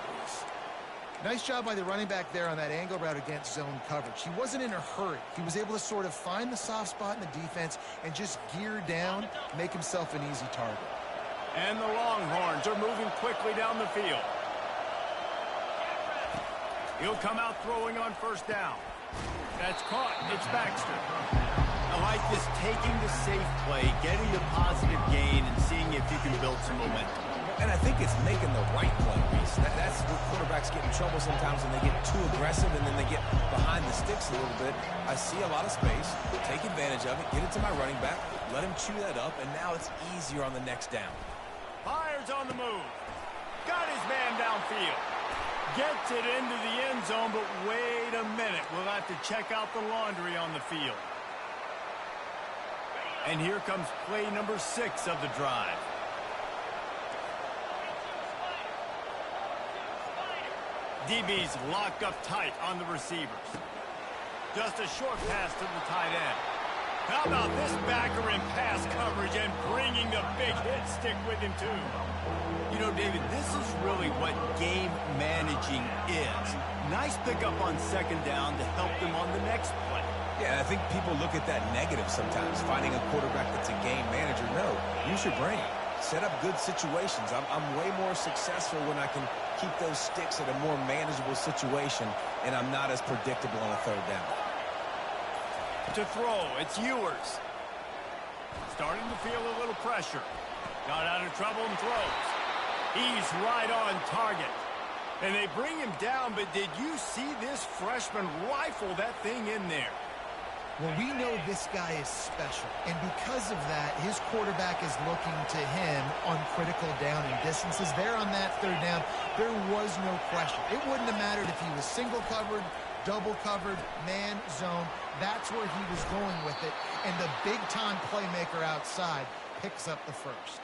Nice job by the running back there on that angle route against zone coverage. He wasn't in a hurry. He was able to sort of find the soft spot in the defense and just gear down, make himself an easy target. And the Longhorns are moving quickly down the field. He'll come out throwing on first down. That's caught. It's Baxter. I like this, taking the safe play, getting the positive gain, and seeing if you can build some momentum. And I think it's making the right play, Reese. That's where quarterbacks get in trouble sometimes when they get too aggressive and then they get behind the sticks a little bit. I see a lot of space, take advantage of it, get it to my running back, let him chew that up, and now it's easier on the next down. Fires on the move. Got his man downfield. Gets it into the end zone, but wait a minute. We'll have to check out the laundry on the field. And here comes play number 6 of the drive. DBs lock up tight on the receivers. Just a short pass to the tight end. How about this backer in pass coverage and bringing the big hit stick with him, too? You know, David, this is really what game managing is. Nice pickup on 2nd down to help them on the next play. Yeah, I think people look at that negative sometimes, finding a quarterback that's a game manager. No, use your brain. Set up good situations. I'm way more successful when I can keep those sticks at a more manageable situation, and I'm not as predictable on a 3rd down. To throw, it's Ewers. Starting to feel a little pressure. Got out of trouble and throws. He's right on target. And they bring him down, but did you see this freshman rifle that thing in there? Well, we know this guy is special, and because of that, his quarterback is looking to him on critical down and distances. There on that third down, there was no question. It wouldn't have mattered if he was single covered, double covered, man, zone. That's where he was going with it, and the big-time playmaker outside picks up the first.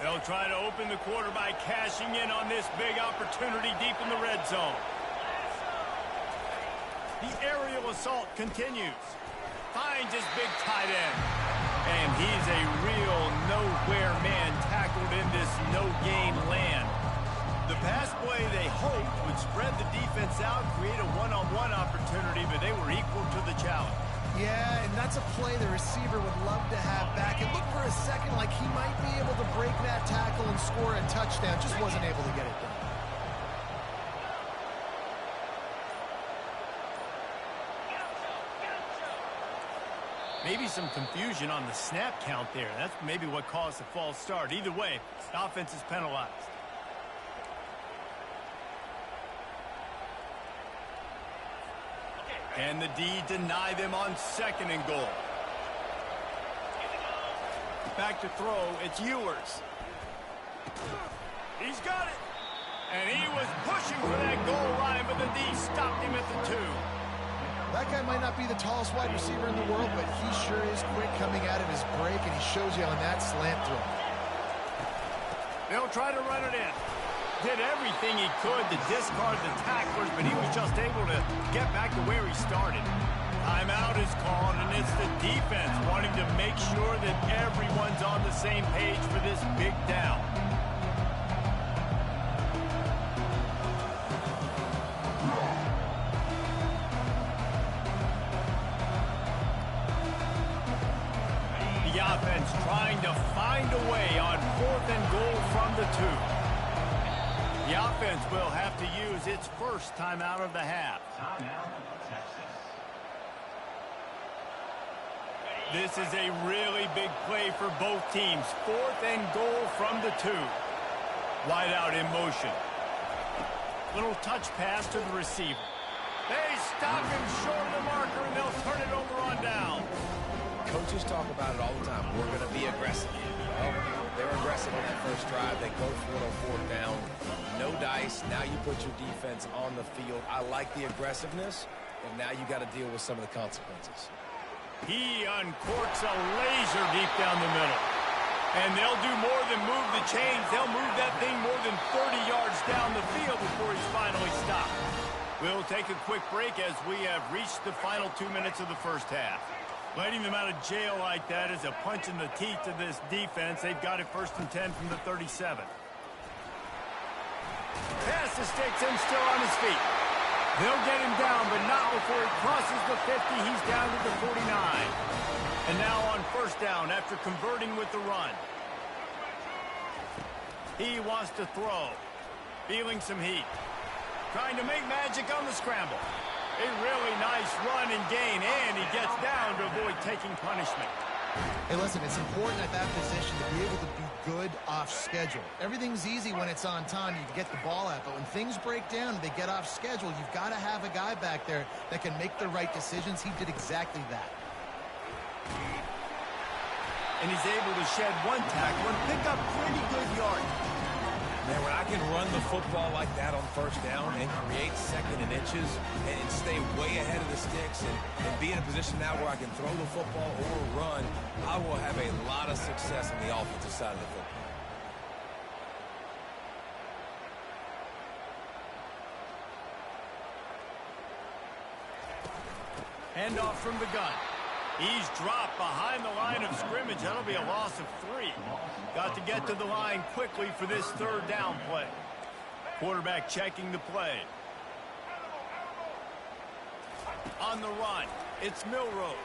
They'll try to open the quarter by cashing in on this big opportunity deep in the red zone. The aerial assault continues. Finds his big tight end. And he's a real nowhere man tackled in this no-gain land. The pass play they hoped would spread the defense out, create a one-on-one opportunity, but they were equal to the challenge. Yeah, and that's a play the receiver would love to have back. It looked for a second like he might be able to break that tackle and score a touchdown. Just wasn't able to get it done. Maybe some confusion on the snap count there. That's maybe what caused the false start. Either way, the offense is penalized. And the D deny them on 2nd and goal. Back to throw, it's Ewers. He's got it. And he was pushing for that goal line, but the D stopped him at the 2. That guy might not be the tallest wide receiver in the world, but he sure is quick coming out of his break, and he shows you on that slant throw. They'll try to run it in. Did everything he could to discard the tacklers, but he was just able to get back to where he started. Timeout is called, and it's the defense wanting to make sure that everyone's on the same page for this big down. The offense trying to find a way on 4th and goal from the 2. The offense will have to use its first timeout of the half. Timeout, Texas. This is a really big play for both teams. 4th and goal from the 2. Wide out in motion. Little touch pass to the receiver. They stop him short of the marker, and they'll turn it over on down. Coaches talk about it all the time. We're going to be aggressive. Well, they're aggressive on that first drive. They go for it on 4th down. No dice. Now you put your defense on the field. I like the aggressiveness, but now you got to deal with some of the consequences. He uncorks a laser deep down the middle. And they'll do more than move the chains. They'll move that thing more than 30 yards down the field before he's finally stopped. We'll take a quick break as we have reached the final 2 minutes of the first half. Letting them out of jail like that is a punch in the teeth to this defense. They've got it 1st and 10 from the 37. Pass the sticks and still on his feet. They'll get him down, but not before he crosses the 50. He's down to the 49. And now on 1st down after converting with the run. He wants to throw. Feeling some heat. Trying to make magic on the scramble. A really nice run and gain, and he gets down to avoid taking punishment. Hey, listen, it's important at that position to be able to be good off schedule. Everything's easy when it's on time. You get the ball out, but when things break down and they get off schedule, you've got to have a guy back there that can make the right decisions. He did exactly that. And he's able to shed one tackle and pick up pretty good yardage. Man, when I can run the football like that on 1st down and create 2nd and inches and stay way ahead of the sticks and be in a position now where I can throw the football or run, I will have a lot of success on the offensive side of the football. Handoff from the gun. He's dropped behind the line of scrimmage. That'll be a loss of 3. Got to get to the line quickly for this third down play. Quarterback checking the play. On the run, it's Milroe.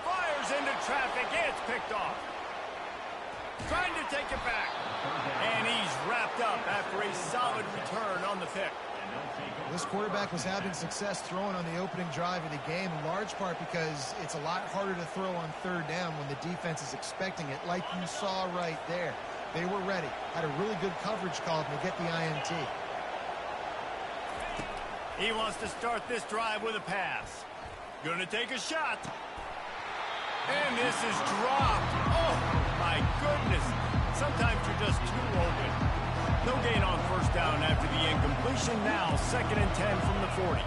Fires into traffic. It's picked off. Trying to take it back. And he's wrapped up after a solid return on the pick. This quarterback was having success throwing on the opening drive of the game, in large part because it's a lot harder to throw on third down when the defense is expecting it, like you saw right there. They were ready. Had a really good coverage call to get the INT. He wants to start this drive with a pass. Gonna take a shot. And this is dropped. Oh, my goodness. Sometimes you're just too open. No gain on first down after the incompletion. Now 2nd and 10 from the 40.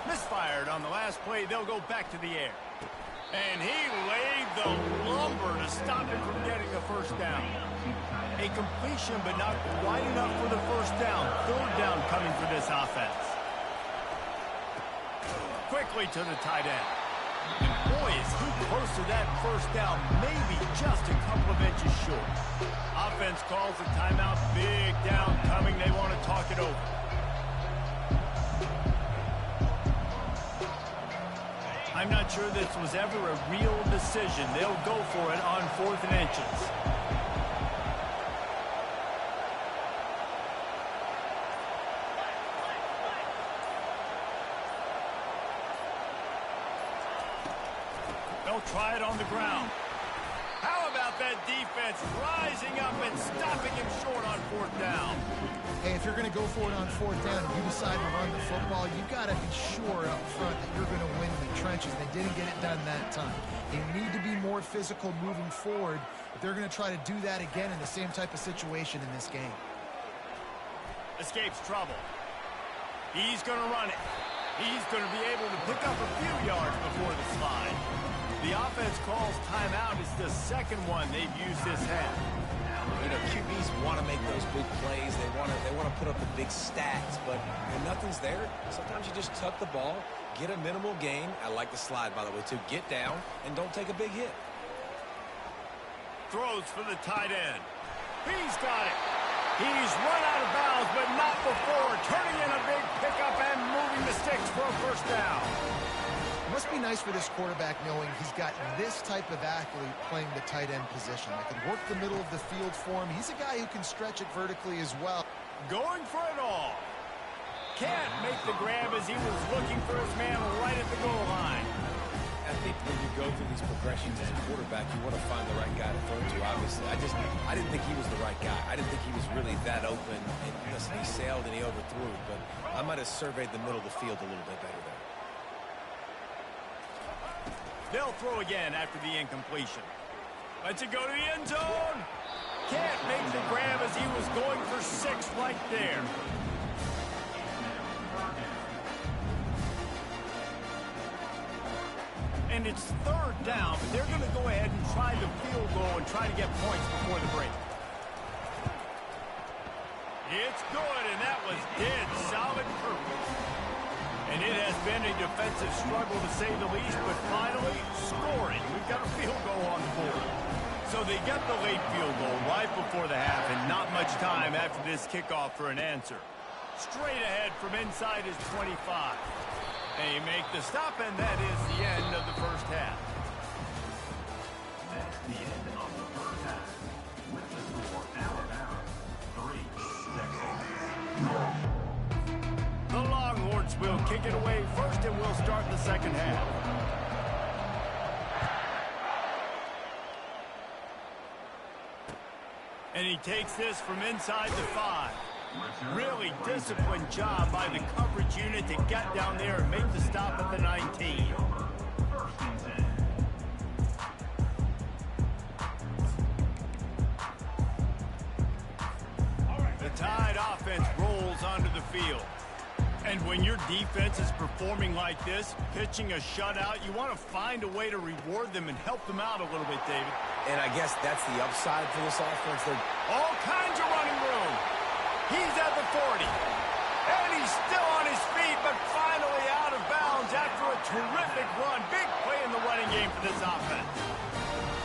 Misfired on the last play. They'll go back to the air. And he laid the lumber to stop him from getting the first down. A completion, but not quite enough for the first down. 3rd down coming for this offense. Quickly to the tight end. And boy, is he close to that first down, maybe just a couple of inches short. Offense calls a timeout. Big down coming. They want to talk it over. I'm not sure this was ever a real decision. They'll go for it on 4th and inches. They'll try it on the ground. How about that defense rising up and stopping him short on 4th down? Hey, if you're going to go for it on 4th down and you decide to run the football, you've got to be sure up front that you're going to win in the trenches. They didn't get it done that time. They need to be more physical moving forward if they're going to try to do that again in the same type of situation in this game. Escapes trouble. He's going to run it. He's going to be able to pick up a few yards before the slide. The offense calls timeout. It's the 2nd one they've used this half. You know, QBs want to make those big plays. They want to put up the big stats, but when nothing's there, sometimes you just tuck the ball, get a minimal gain. I like the slide, by the way, too. Get down and don't take a big hit. Throws for the tight end. He's got it. He's run out of bounds, but not before. Turning in a big pickup and moving the sticks for a first down. It must be nice for this quarterback knowing he's got this type of athlete playing the tight end position that can work the middle of the field for him. He's a guy who can stretch it vertically as well. Going for it all. Can't make the grab as he was looking for his man right at the goal line. I think when you go through these progressions as a quarterback, you want to find the right guy to throw to, obviously. I didn't think he was the right guy. I didn't think he was really that open. And listen, he sailed and he overthrew, but I might have surveyed the middle of the field a little bit better there. They'll throw again after the incompletion. Lets it go to the end zone. Can't make the grab as he was going for 6 right there. And it's 3rd down, but they're going to go ahead and try the field goal and try to get points before the break. It's good, and that was dead solid purpose. And it has been a defensive struggle to say the least, but finally scoring. We've got a field goal on the board. So they get the late field goal right before the half, and not much time after this kickoff for an answer. Straight ahead from inside his 25. They make the stop, and that is the end of the first half. That's the end of the first half. With the score, Alabama 3-6. The Longhorns will kick it away first, and we'll start the second half. And he takes this from inside the 5. Really disciplined job by the coverage unit to get down there and make the stop at the 19. The Tide offense rolls onto the field. And when your defense is performing like this, pitching a shutout, you want to find a way to reward them and help them out a little bit, David. And I guess that's the upside for this offense. They're all kinds of running room. He's at the 40. And he's still on his feet, but finally out of bounds after a terrific run. Big play in the running game for this offense.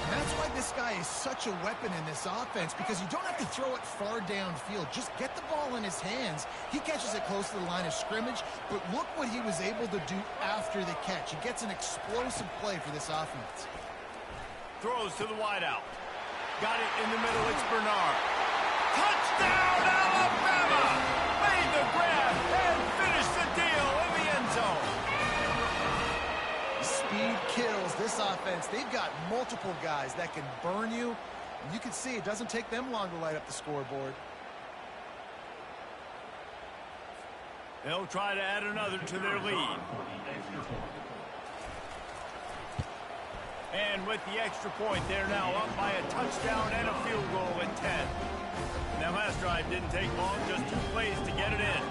And that's why this guy is such a weapon in this offense, because you don't have to throw it far downfield. Just get the ball in his hands. He catches it close to the line of scrimmage, but look what he was able to do after the catch. He gets an explosive play for this offense. Throws to the wideout. Got it in the middle. It's Bernard. Touchdown, Alabama! Made the grab and finished the deal in the end zone. Speed kills this offense. They've got multiple guys that can burn you. And you can see it doesn't take them long to light up the scoreboard. They'll try to add another to their lead. And with the extra point, they're now up by a touchdown and a field goal at 10. That last drive didn't take long, just 2 plays to get it in.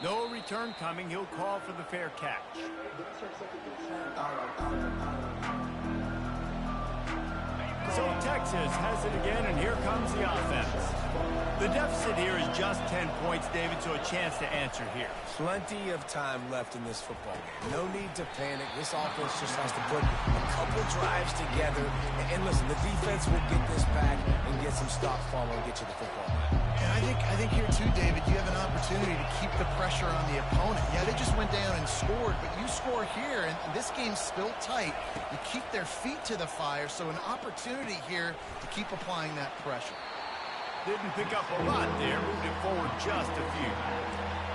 No return coming. He'll call for the fair catch. So Texas has it again, and here comes the offense. The deficit here is just 10 points, David, so a chance to answer here. Plenty of time left in this football game. No need to panic. This offense just has to put a couple drives together. And listen, the defense will get this back and get some stops following and get you the football back. And I think here too, David, you have an opportunity to keep the pressure on the opponent. Yeah, they just went down and scored, but you score here, and this game's still tight. You keep their feet to the fire, so an opportunity here to keep applying that pressure. Didn't pick up a lot there, moved it forward just a few.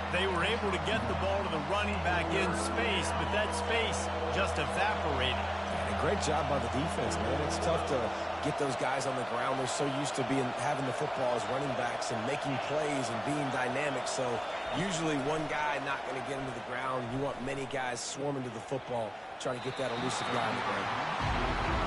They were able to get the ball to the running back in space, but that space just evaporated. And a great job by the defense, man. It's tough to get those guys on the ground. They're so used to having the football as running backs and making plays and being dynamic. So usually one guy not going to get into the ground. You want many guys swarming to the football, trying to get that elusive guy on the ground.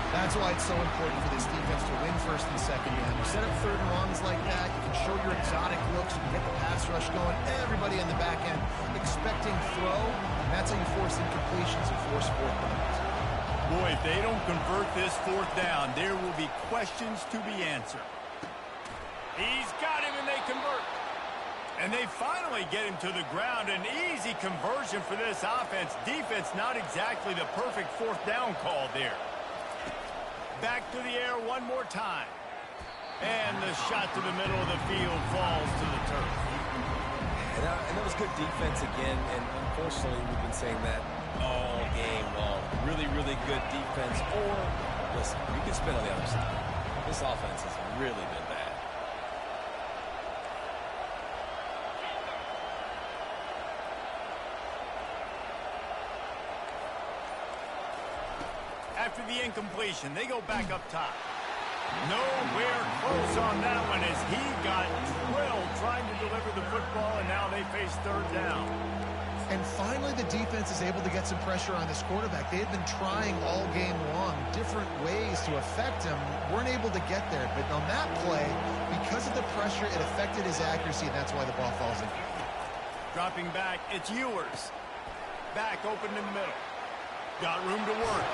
That's why it's so important for this defense to win first and second down. You set up third and longs like that, you can show your exotic looks, you can get the pass rush going, everybody in the back end expecting throw, and that's how you force incompletions and force fourth downs. Boy, if they don't convert this fourth down, there will be questions to be answered. He's got him, and they convert. And they finally get him to the ground. An easy conversion for this offense. Defense, not exactly the perfect fourth down call there. Back to the air one more time. And the shot to the middle of the field falls to the turf. And that was good defense again, and unfortunately we've been saying that all game long. Really, really good defense. Or, listen, you can spin on the other side. This offense has really been bad. After the incompletion, they go back up top. Nowhere close on that one as he got drilled trying to deliver the football, and now they face third down. And finally, the defense is able to get some pressure on this quarterback. They had been trying all game long different ways to affect him. Weren't able to get there. But on that play, because of the pressure, it affected his accuracy, and that's why the ball falls in. Dropping back, it's Ewers. Back open in the middle. Got room to work.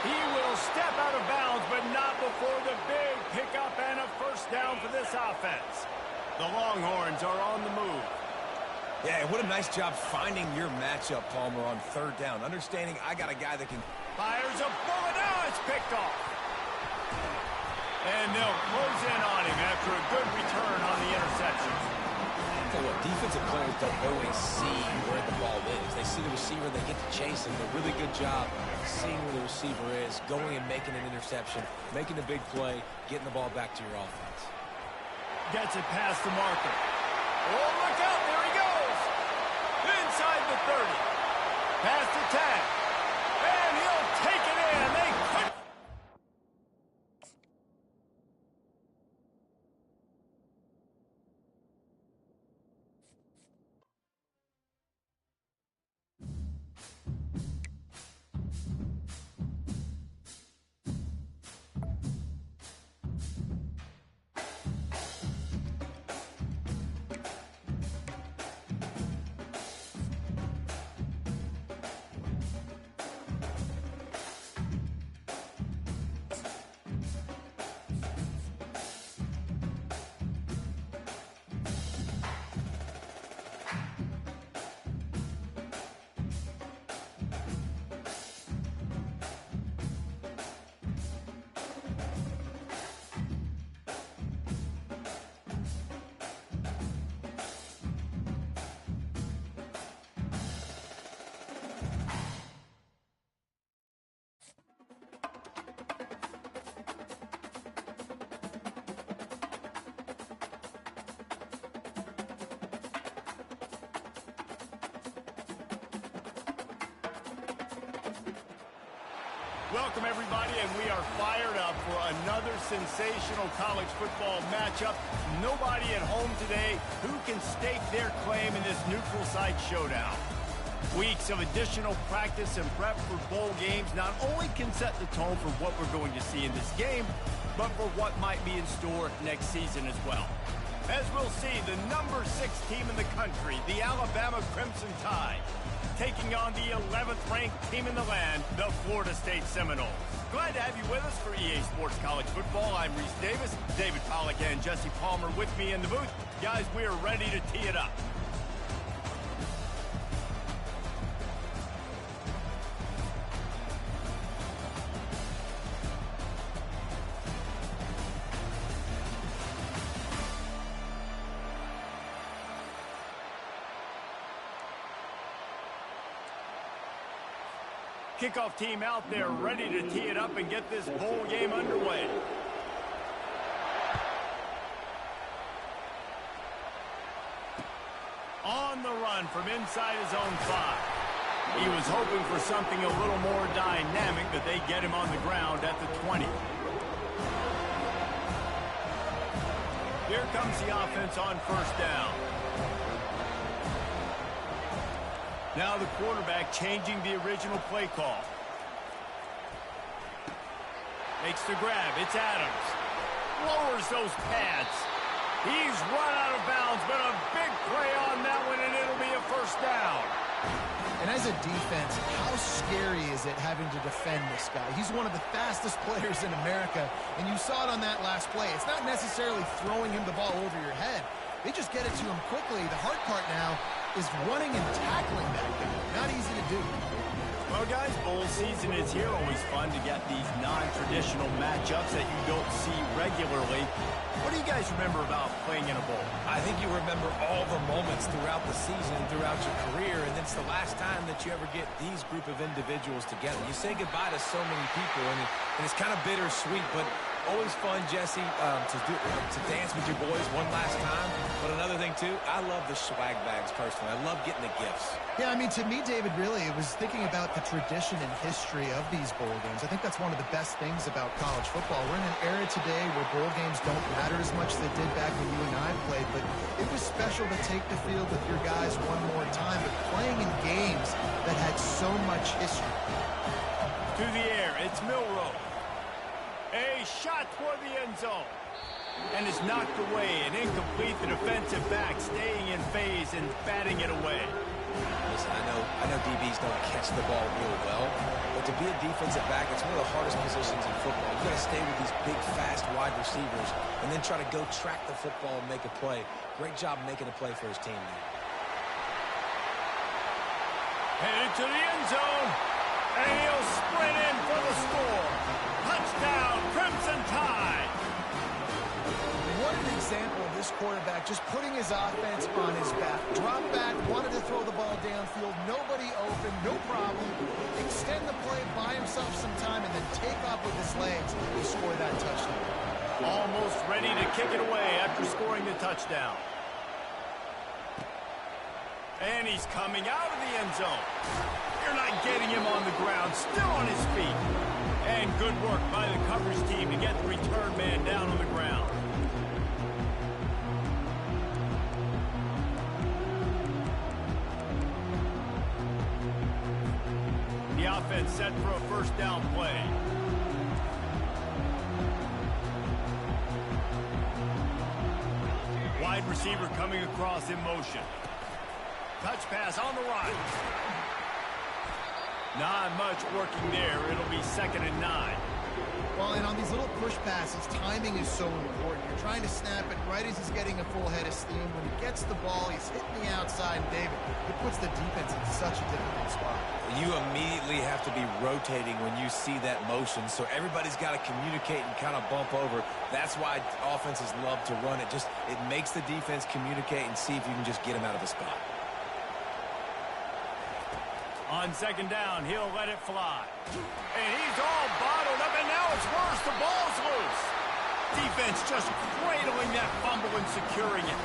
He will step out of bounds, but not before the big pickup and a first down for this offense. The Longhorns are on the move. Yeah, what a nice job finding your matchup, Palmer, on third down. Understanding I got a guy that can... Fires a bullet. Now it's picked off. And they'll close in on him after a good return on the interception. Tell you what, defensive players don't always see where the ball is. They see the receiver, they get to chase him. A really good job seeing where the receiver is, going and making an interception, making a big play, getting the ball back to your offense. Gets it past the marker. Oh, look out, there he goes. Inside the 30. Past the 10. And he'll take it in. They couldn't. Welcome, everybody, and we are fired up for another sensational college football matchup. Nobody at home today who can stake their claim in this neutral site showdown. Weeks of additional practice and prep for bowl games not only can set the tone for what we're going to see in this game, but for what might be in store next season as well. As we'll see, the number 6 team in the country, the Alabama Crimson Tide, taking on the 11th ranked team in the land, the Florida State Seminoles. Glad to have you with us for EA Sports College Football. I'm Reese Davis, David Pollack and Jesse Palmer with me in the booth. Guys, we are ready to tee it up. Kickoff team out there ready to tee it up and get this bowl game underway. On the run from inside his own 5. He was hoping for something a little more dynamic, but they get him on the ground at the 20. Here comes the offense on first down. Now the quarterback changing the original play call. Makes the grab. It's Adams. Lowers those pads. He's run out of bounds, but a big play on that one, and it'll be a first down. And as a defense, how scary is it having to defend this guy? He's one of the fastest players in America, and you saw it on that last play. It's not necessarily throwing him the ball over your head. They just get it to him quickly. The hard part now is running and tackling that guy. Not easy to do. Well, guys, bowl season is here. Always fun to get these non-traditional matchups that you don't see regularly. What do you guys remember about playing in a bowl? I think you remember all the moments throughout the season and throughout your career, and it's the last time that you ever get these group of individuals together. You say goodbye to so many people, and it's kind of bittersweet, but always fun, Jesse, to dance with your boys one last time. But another thing, too, I love the swag bags, personally. I love getting the gifts. Yeah, I mean, to me, David, really, it was thinking about the tradition and history of these bowl games. I think that's one of the best things about college football. We're in an era today where bowl games don't matter as much as they did back when you and I played, but it was special to take the field with your guys one more time, but playing in games that had so much history. To the air, it's Milroe. A shot toward the end zone. And is knocked away. An incomplete. The defensive back staying in phase and batting it away. Listen, I know DBs don't catch the ball real well, but to be a defensive back, it's one of the hardest positions in football. You got to stay with these big, fast wide receivers and then try to go track the football and make a play. Great job making a play for his team there. Headed to the end zone. And he'll sprint in for the score. Touchdown, Crimson Tide. What an example of this quarterback just putting his offense on his back. Drop back, wanted to throw the ball downfield, nobody open, no problem. Extend the play, buy himself some time, and then take off with his legs and score that touchdown. Almost ready to kick it away after scoring the touchdown. And he's coming out of the end zone. You're not getting him on the ground, still on his feet. And good work by the coverage team to get the return man down on the ground. The offense set for a first down play. Wide receiver coming across in motion. Touch pass on the run. Not much working there. It'll be 2nd and 9. Well, and on these little push passes, timing is so important. You're trying to snap it right as he's getting a full head of steam. When he gets the ball, he's hitting the outside. And David, it puts the defense in such a difficult spot. You immediately have to be rotating when you see that motion, so everybody's got to communicate and kind of bump over. That's why offenses love to run it. It makes the defense communicate and see if you can just get him out of a spot. On 2nd down, he'll let it fly. And he's all bottled up, and now it's worse. The ball's loose. Defense just cradling that fumble and securing it.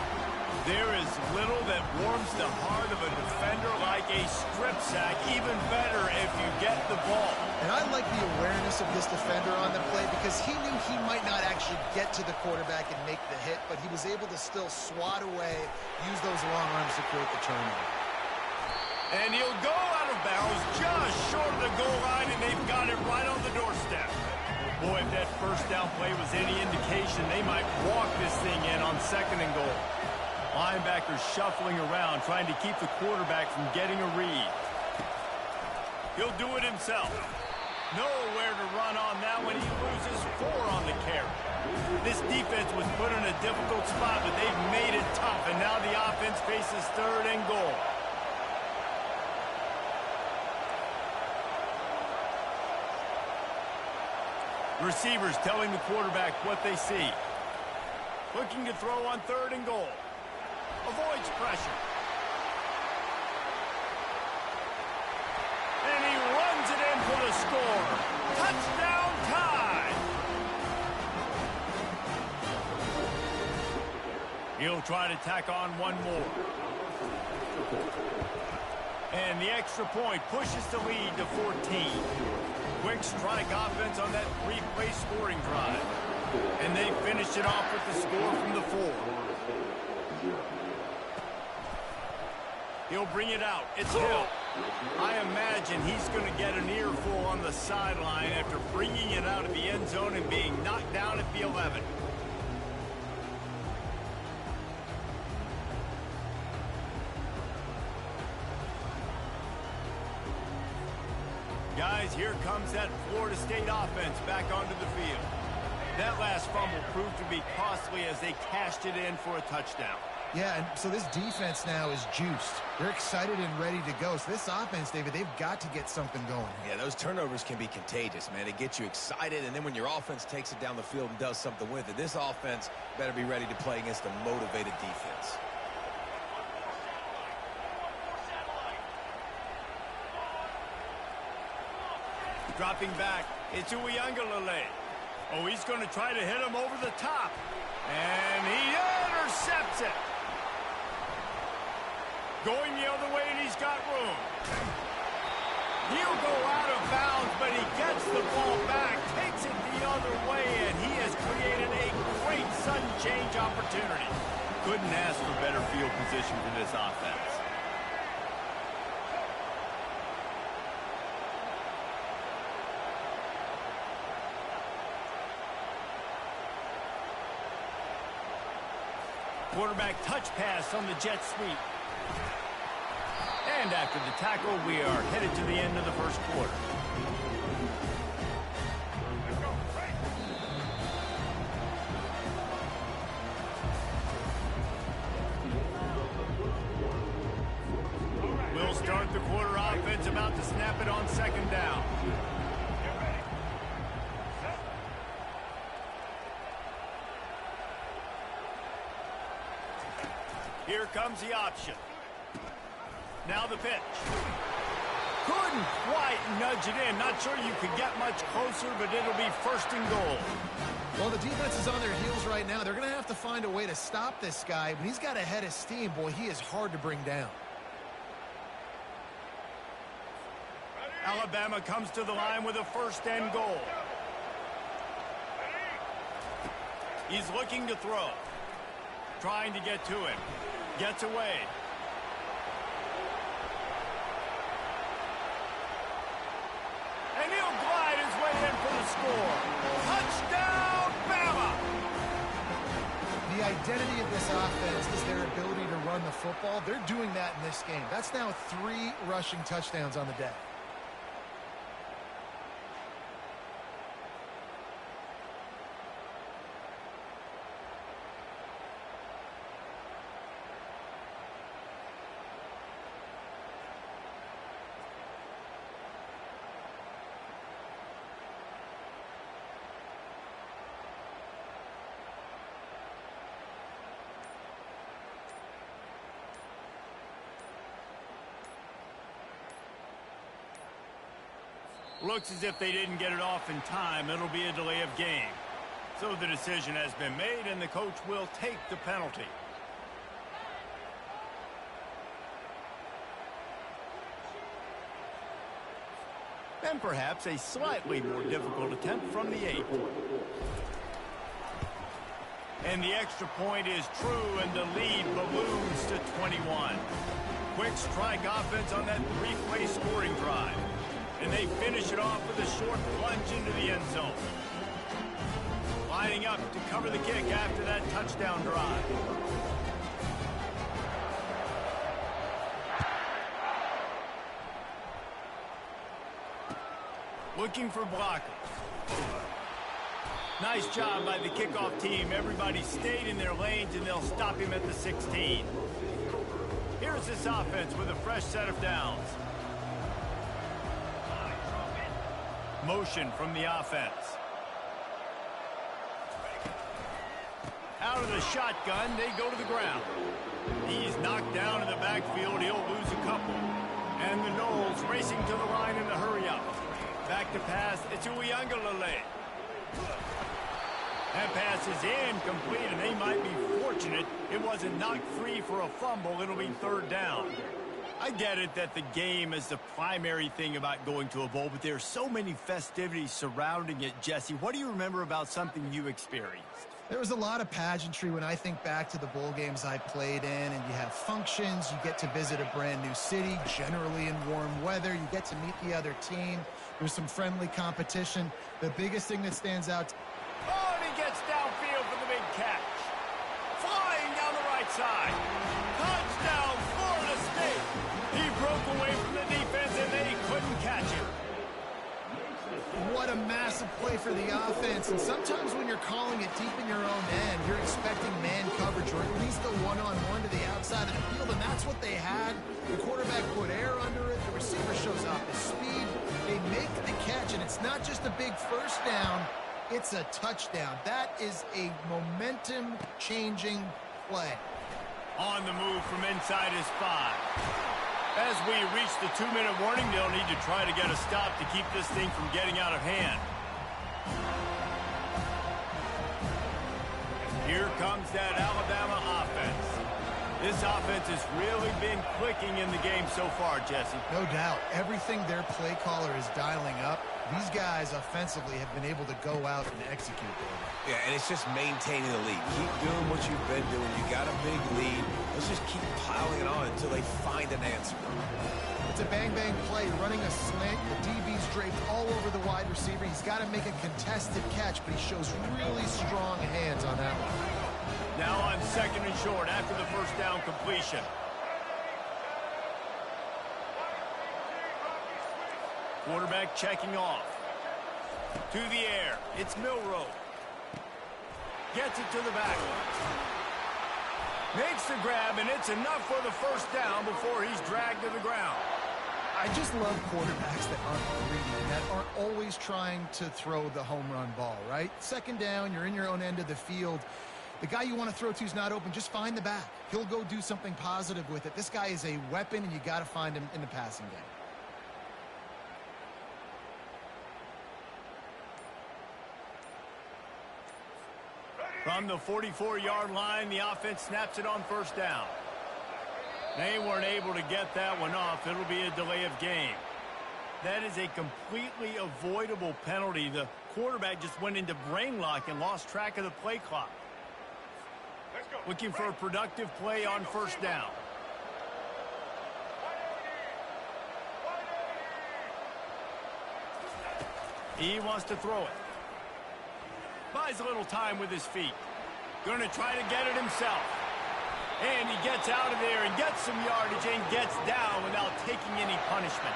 There is little that warms the heart of a defender like a strip sack. Even better if you get the ball. And I like the awareness of this defender on the play because he knew he might not actually get to the quarterback and make the hit, but he was able to still swat away, use those long arms to create the turnover. And he'll go out of bounds just short of the goal line, and they've got it right on the doorstep. Boy, if that first down play was any indication, they might walk this thing in on 2nd and goal. Linebackers shuffling around, trying to keep the quarterback from getting a read. He'll do it himself. Nowhere to run on that when he loses 4 on the carry. This defense was put in a difficult spot, but they've made it tough, and now the offense faces 3rd and goal. Receivers telling the quarterback what they see. Looking to throw on 3rd and goal. Avoids pressure. And he runs it in for the score. Touchdown tie. He'll try to tack on one more. And the extra point pushes the lead to 14. Quick strike offense on that 3-play scoring drive. And they finish it off with the score from the 4. He'll bring it out. It's Hill. I imagine he's going to get an earful on the sideline after bringing it out of the end zone and being knocked down at the 11. Guys, here comes that Florida State offense back onto the field. That last fumble proved to be costly as they cashed it in for a touchdown. Yeah, and so this defense now is juiced. They're excited and ready to go. So this offense, David, they've got to get something going. Yeah, those turnovers can be contagious, man. They get you excited, and then when your offense takes it down the field and does something with it, this offense better be ready to play against a motivated defense. Dropping back, it's Uiagalelei. Oh, he's going to try to hit him over the top. And he intercepts it. Going the other way, and he's got room. He'll go out of bounds, but he gets the ball back, takes it the other way, and he has created a great sudden change opportunity. Couldn't ask for better field position for this offense. Quarterback touch pass on the jet sweep. And after the tackle, we are headed to the end of the first quarter. We'll start the quarter offense, about to snap it on 2nd down. Here comes the option. Now the pitch. Couldn't quite nudge it in. Not sure you could get much closer, but it'll be 1st and goal. Well, the defense is on their heels right now. They're going to have to find a way to stop this guy. When he's got a head of steam, boy, he is hard to bring down. Alabama comes to the line with a 1st and goal. He's looking to throw. Trying to get to him. Gets away. And he'll glide his way in for the score. Touchdown, Bama! The identity of this offense is their ability to run the football. They're doing that in this game. That's now 3 rushing touchdowns on the day. Looks as if they didn't get it off in time. It'll be a delay of game. So the decision has been made, and the coach will take the penalty. And perhaps a slightly more difficult attempt from the 8. And the extra point is true, and the lead balloons to 21. Quick strike offense on that 3-play scoring drive. And they finish it off with a short plunge into the end zone. Lining up to cover the kick after that touchdown drive. Looking for blockers. Nice job by the kickoff team. Everybody stayed in their lanes, and they'll stop him at the 16. Here's this offense with a fresh set of downs. Motion from the offense. Out of the shotgun, they go to the ground. He's knocked down in the backfield. He'll lose a couple. And the Knowles racing to the line in the hurry-up. Back to pass. It's Uyangalele. That pass is incomplete, and they might be fortunate it wasn't knocked free for a fumble. It'll be 3rd down. I get it that the game is the primary thing about going to a bowl, but there are so many festivities surrounding it. Jesse, what do you remember about something you experienced? There was a lot of pageantry when I think back to the bowl games I played in, and you have functions, you get to visit a brand new city, generally in warm weather, you get to meet the other team, there's some friendly competition. The biggest thing that stands out... Oh, and he gets downfield for the big catch. Flying down the right side. Touchdown, Florida State. He broke away from the defense, and they couldn't catch him. What a massive play for the offense. And sometimes when you're calling it deep in your own end, you're expecting man coverage or at least a one-on-one to the outside of the field, and that's what they had. The quarterback put air under it. The receiver shows off his speed. They make the catch, and it's not just a big first down. It's a touchdown. That is a momentum-changing play. On the move from inside his 5. As we reach the 2-minute warning, they'll need to try to get a stop to keep this thing from getting out of hand. Here comes that Alabama offense. This offense has really been clicking in the game so far, Jesse. No doubt. Everything their play caller is dialing up, these guys offensively have been able to go out and execute there. Yeah, and it's just maintaining the lead. Keep doing what you've been doing. You got a big lead. Let's just keep piling it on until they find an answer. It's a bang-bang play, running a slant. The DB's draped all over the wide receiver. He's got to make a contested catch, but he shows really strong hands on that one. Now on 2nd and short after the first down completion. Quarterback checking off. To the air. It's Milroe. Gets it to the back. Makes the grab, and it's enough for the first down before he's dragged to the ground. I just love quarterbacks that aren't greedy, that aren't always trying to throw the home run ball, right? 2nd down, you're in your own end of the field. The guy you want to throw to is not open. Just find the back. He'll go do something positive with it. This guy is a weapon, and you got to find him in the passing game. From the 44-yard line, the offense snaps it on first down. They weren't able to get that one off. It'll be a delay of game. That is a completely avoidable penalty. The quarterback just went into brain lock and lost track of the play clock. Looking for a productive play on first down. He wants to throw it. Buys a little time with his feet. Going to try to get it himself. And he gets out of there and gets some yardage and gets down without taking any punishment.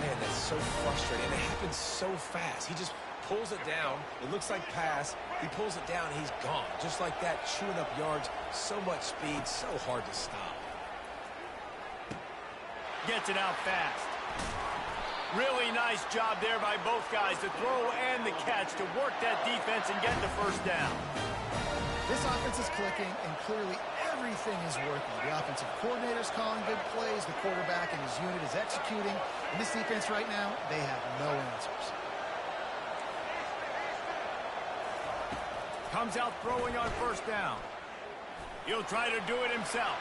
Man, that's so frustrating. It happens so fast. He just pulls it down. It looks like pass. He pulls it down, and he's gone. Just like that, chewing up yards. So much speed, so hard to stop. Gets it out fast. Really nice job there by both guys, the throw and the catch, to work that defense and get the first down. This offense is clicking, and clearly everything is working. The offensive coordinator's calling good plays. The quarterback and his unit is executing. And this defense right now, they have no answers. Comes out throwing on first down. He'll try to do it himself.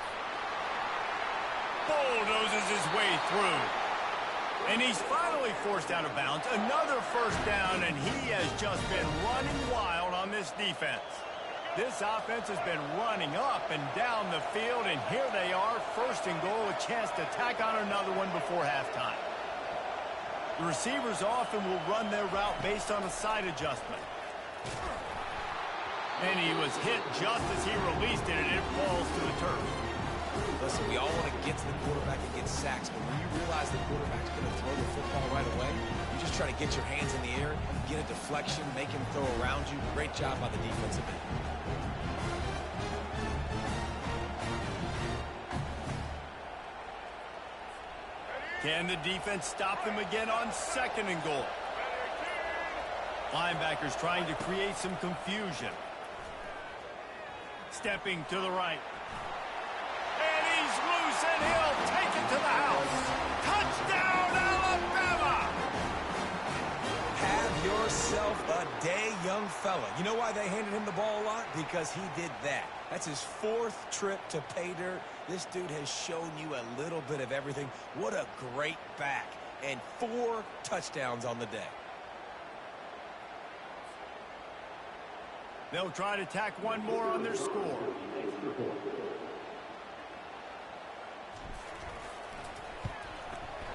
Bulldozes his way through. And he's finally forced out of bounds. Another first down, and he has just been running wild on this defense. This offense has been running up and down the field, and here they are, first and goal, a chance to tack on another one before halftime. The receivers often will run their route based on a side adjustment. And he was hit just as he released it, and it falls to the turf. Listen, we all want to get to the quarterback and get sacks, but when you realize the quarterback's going to throw the football right away, you just try to get your hands in the air, get a deflection, make him throw around you. Great job by the defensive end. Can the defense stop them again on second and goal? Linebackers trying to create some confusion. Stepping to the right. And he's loose, and he'll take it to the house. Touchdown, Alabama! Have yourself a day, young fella. You know why they handed him the ball a lot? Because he did that. That's his 4th trip to pay dirt. This dude has shown you a little bit of everything. What a great back. And 4 touchdowns on the day. They'll try to tack one more on their score.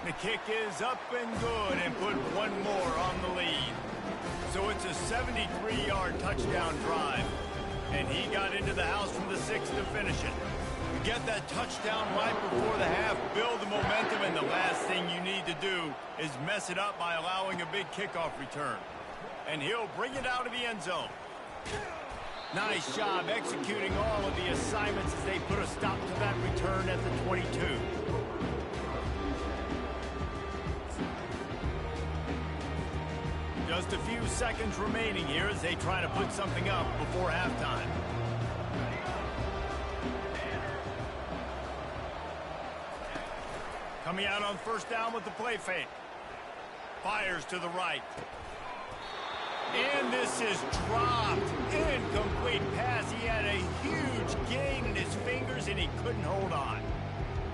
The kick is up and good, and put one more on the lead. So it's a 73-yard touchdown drive. And he got into the house from the 6 to finish it. You get that touchdown right before the half, build the momentum, and the last thing you need to do is mess it up by allowing a big kickoff return. And he'll bring it out of the end zone. Nice job executing all of the assignments as they put a stop to that return at the 22. Just a few seconds remaining here as they try to put something up before halftime. Coming out on first down with the play fake. Fires to the right. And this is dropped. Incomplete pass. He had a huge gain in his fingers, and he couldn't hold on.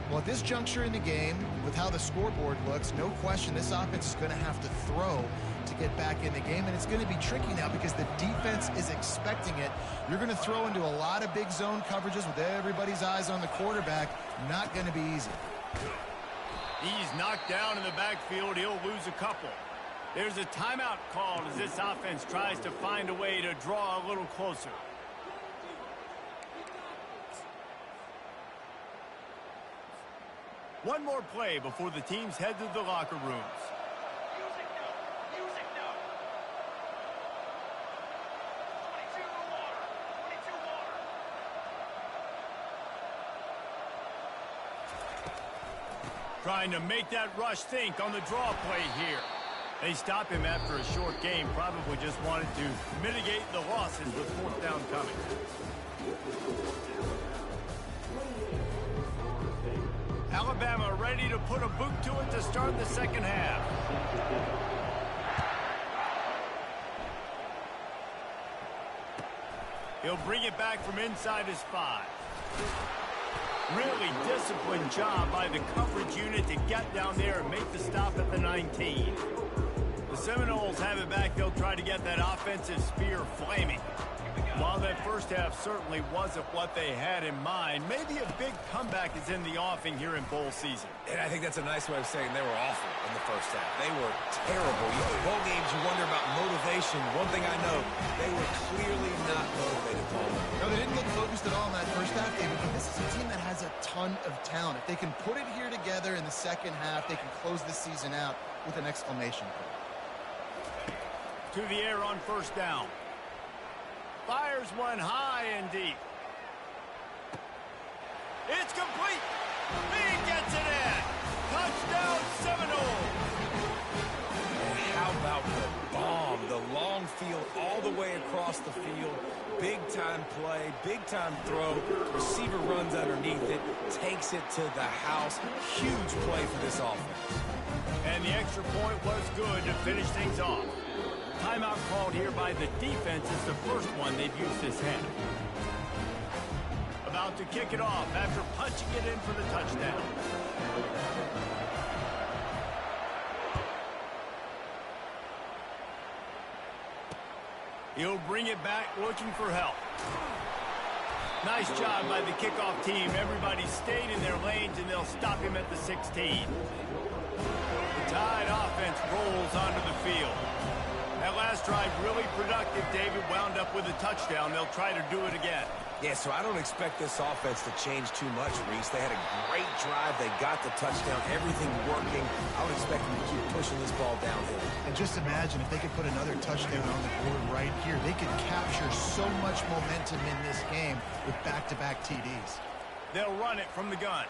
Well, at this juncture in the game, with how the scoreboard looks, no question this offense is going to have to throw to get back in the game, and it's going to be tricky now because the defense is expecting it. You're going to throw into a lot of big zone coverages with everybody's eyes on the quarterback. Not going to be easy. He's knocked down in the backfield. He'll lose a couple. There's a timeout called as this offense tries to find a way to draw a little closer. One more play before the teams head to the locker rooms. Music note. Music note. 22 water. 22 water. Trying to make that rush think on the draw play here. They stop him after a short game. Probably just wanted to mitigate the losses with fourth down coming. Alabama ready to put a boot to it to start the second half. He'll bring it back from inside his 5. Really disciplined job by the coverage unit to get down there and make the stop at the 19. The Seminoles have it back. They'll try to get that offensive spear flaming. While that first half certainly wasn't what they had in mind, maybe a big comeback is in the offing here in bowl season. And I think that's a nice way of saying they were awful in the first half. They were terrible. You know, bowl games, you wonder about motivation. One thing I know, they were clearly not motivated, Paul. No, they didn't look focused at all in that first half, David, but this is a team that has a ton of talent. If they can put it here together in the second half, they can close the season out with an exclamation point. To the air on first down. Fires one high and deep. It's complete. He gets it in. Touchdown Seminoles. And how about the bomb? The long field all the way across the field. Big time play, big time throw. Receiver runs underneath it, takes it to the house. Huge play for this offense. And the extra point was good to finish things off. Timeout called here by the defense is the first one they've used this half. About to kick it off after punching it in for the touchdown. He'll bring it back looking for help. Nice job by the kickoff team. Everybody stayed in their lanes, and they'll stop him at the 16. The Tide offense rolls onto the field. That last drive really productive. David wound up with a touchdown. They'll try to do it again. Yeah, so I don't expect this offense to change too much, Reese. They had a great drive. They got the touchdown. Everything working. I would expect them to keep pushing this ball downhill. And just imagine if they could put another touchdown on the board right here. They could capture so much momentum in this game with back-to-back TDs. They'll run it from the gun.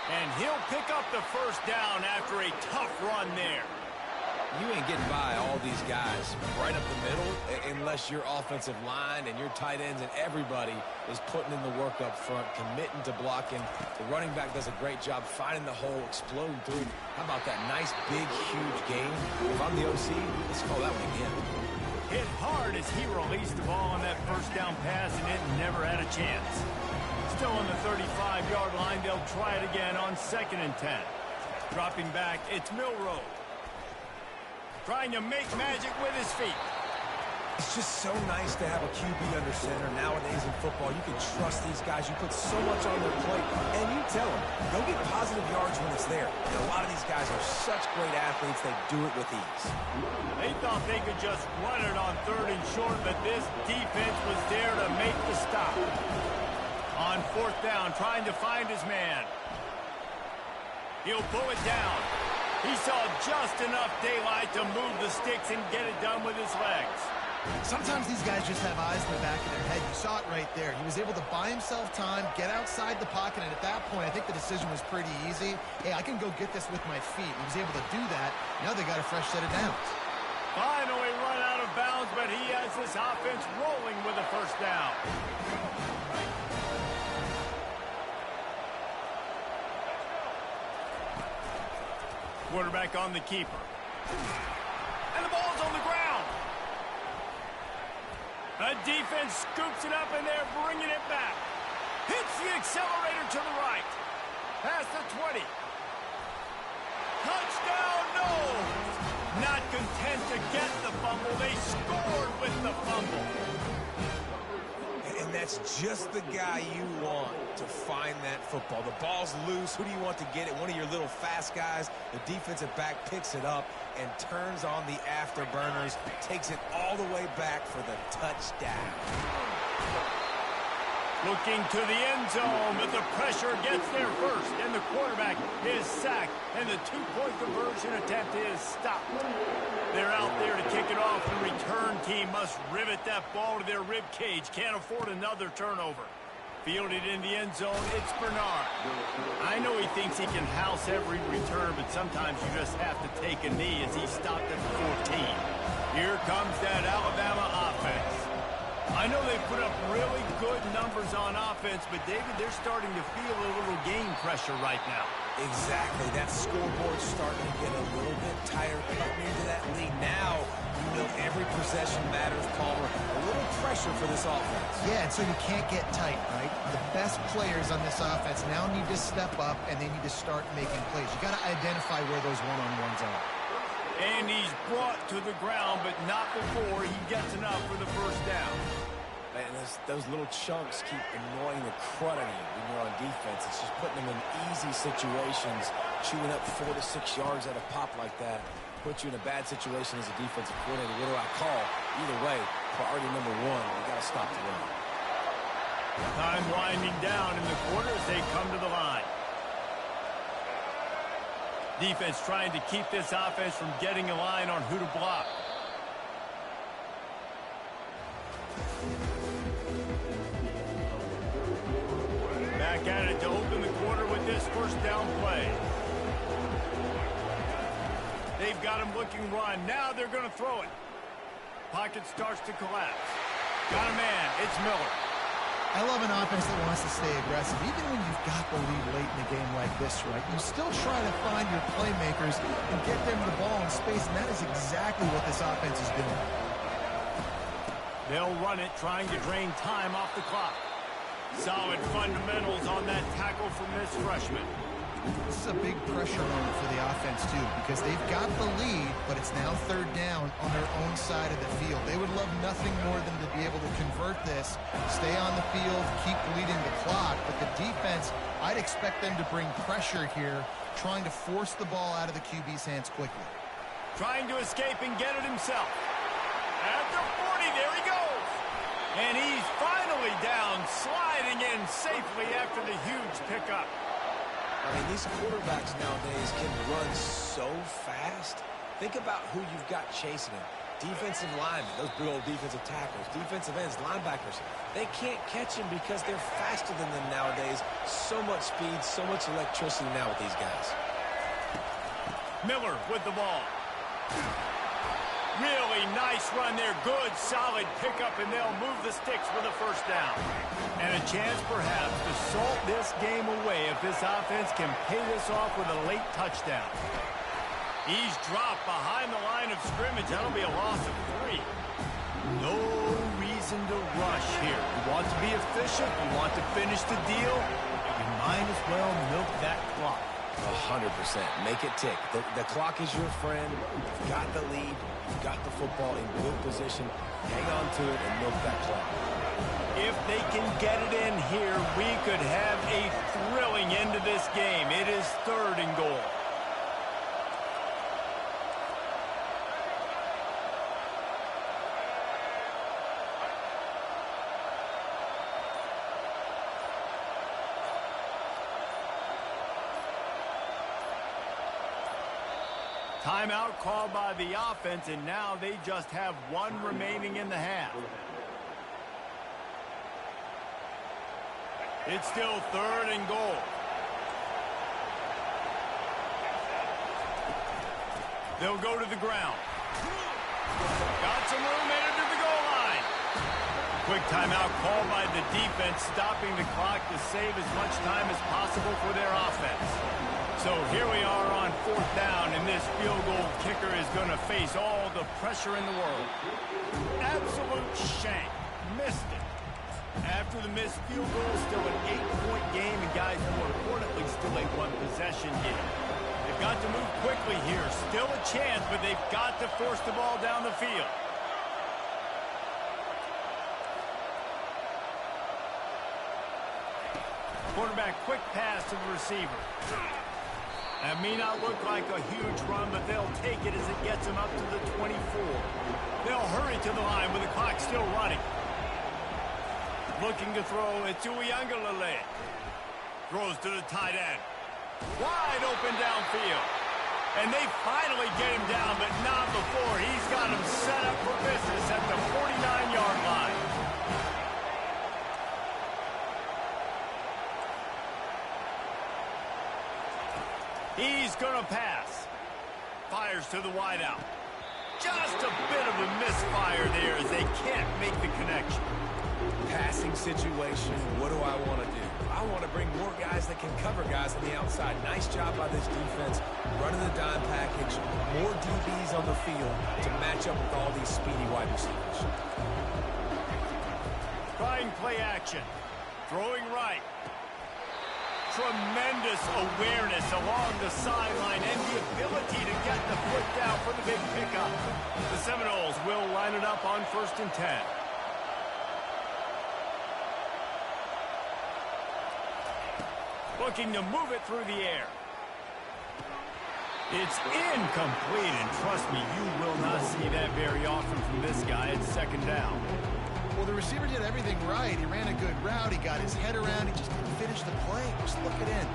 And he'll pick up the first down after a tough run there. You ain't getting by all these guys right up the middle unless your offensive line and your tight ends and everybody is putting in the work up front, committing to blocking. The running back does a great job finding the hole, exploding through. How about that nice, big, huge game? If I'm the OC, let's call that one again. Hit hard as he released the ball on that first down pass, and it never had a chance. Still on the 35-yard line, they'll try it again on 2nd and 10. Dropping back, it's Milroe. Trying to make magic with his feet. It's just so nice to have a QB under center. Nowadays in football, you can trust these guys. You put so much on their plate, and you tell them, go get positive yards when it's there. And a lot of these guys are such great athletes, they do it with ease. They thought they could just run it on 3rd and short, but this defense was there to make the stop. On 4th down, trying to find his man. He'll pull it down. He saw just enough daylight to move the sticks and get it done with his legs. Sometimes these guys just have eyes in the back of their head. You saw it right there. He was able to buy himself time, get outside the pocket, and at that point, I think the decision was pretty easy. Hey, I can go get this with my feet. He was able to do that. Now they got a fresh set of downs. Finally run out of bounds, but he has this offense rolling with a first down. Quarterback on the keeper. And the ball's on the ground. The defense scoops it up, and they're bringing it back. Hits the accelerator to the right. Past the 20. Touchdown, no! Not content to get the fumble, they scored with the fumble. And that's just the guy you want to find that football. The ball's loose. Who do you want to get it? One of your little fast guys. The defensive back picks it up and turns on the afterburners, takes it all the way back for the touchdown. Looking to the end zone, but the pressure gets there first, and the quarterback is sacked, and the two-point conversion attempt is stopped. They're out there to kick it off. The return team must rivet that ball to their rib cage. Can't afford another turnover. Fielded in the end zone, it's Bernard. I know he thinks he can house every return, but sometimes you just have to take a knee as he stopped at the 14. Here comes that Alabama offense. I know they put up really good numbers on offense, but, David, they're starting to feel a little game pressure right now. Exactly. That scoreboard's starting to get a little bit tired, cutting into that lead. Now, you know every possession matters, Palmer. A little pressure for this offense. Yeah, and so you can't get tight, right? The best players on this offense now need to step up, and they need to start making plays. You got to identify where those one-on-ones are. And he's brought to the ground, but not before he gets enough for the first down. Man, those little chunks keep annoying the crud out of you when you're on defense. It's just putting them in easy situations, chewing up 4 to 6 yards at a pop like that. Puts you in a bad situation as a defensive coordinator. What do I call? Either way, priority number one, we got to stop the run. Time winding down in the quarter as they come to the line. Defense trying to keep this offense from getting a line on who to block. Back at it to open the quarter with this first down play. They've got him looking run. Now they're going to throw it. Pocket starts to collapse. Got a man. It's Miller. I love an offense that wants to stay aggressive. Even when you've got the lead late in a game like this, right, you still try to find your playmakers and get them the ball in space, and that is exactly what this offense is doing. They'll run it, trying to drain time off the clock. Solid fundamentals on that tackle from this freshman. This is a big pressure moment for the offense offense, too, because they've got the lead, but it's now third down on their own side of the field. They would love nothing more than to be able to convert this, stay on the field, keep bleeding the clock. But the defense, I'd expect them to bring pressure here, trying to force the ball out of the QB's hands quickly. Trying to escape and get it himself. At the 40, there he goes. And he's finally down, sliding in safely after the huge pickup. I mean, these quarterbacks nowadays can run so fast. Think about who you've got chasing him. Defensive linemen, those big old defensive tackles, defensive ends, linebackers. They can't catch him because they're faster than them nowadays. So much speed, so much electricity now with these guys. Miller with the ball. Really nice run there. Good, solid pickup, and they'll move the sticks for the first down. And a chance, perhaps, to salt this game away if this offense can pay this off with a late touchdown. He's dropped behind the line of scrimmage. That'll be a loss of 3. No reason to rush here. You want to be efficient. You want to finish the deal. You might as well milk that clock. 100%. Make it tick. The clock is your friend. You've got the lead. You've got the football in good position. Hang on to it and milk that clock. If they can get it in here, we could have a thrilling end to this game. It is 3rd and goal. Timeout called by the offense, and now they just have 1 remaining in the half. It's still 3rd and goal. They'll go to the ground. Got some room, headed to the goal line. Quick timeout called by the defense, stopping the clock to save as much time as possible for their offense. So here we are on 4th down, and this field goal kicker is going to face all the pressure in the world. Absolute shank. Missed it. After the missed field goal, still an 8-point game, and guys, more importantly, still a 1-possession game. They've got to move quickly here. Still a chance, but they've got to force the ball down the field. Quarterback, quick pass to the receiver. That may not look like a huge run, but they'll take it as it gets them up to the 24. They'll hurry to the line with the clock still running. Looking to throw, it's Ncaa. Throws to the tight end. Wide open downfield. And they finally get him down, but not before. He's got him set up for business at the 49-yard line. He's going to pass. Fires to the wideout. Just a bit of a misfire there as they can't make the connection. Passing situation, what do I want to do? I want to bring more guys that can cover guys on the outside. Nice job by this defense, running the dime package, more DBs on the field to match up with all these speedy wide receivers. Trying play action. Throwing right. Tremendous awareness along the sideline and the ability to get the foot down for the big pickup. The Seminoles will line it up on 1st and 10. Looking to move it through the air. It's incomplete, and trust me, you will not see that very often from this guy. It's 2nd down. Well, the receiver did everything right. He ran a good route. He got his head around. He just didn't finish the play. Just look it in.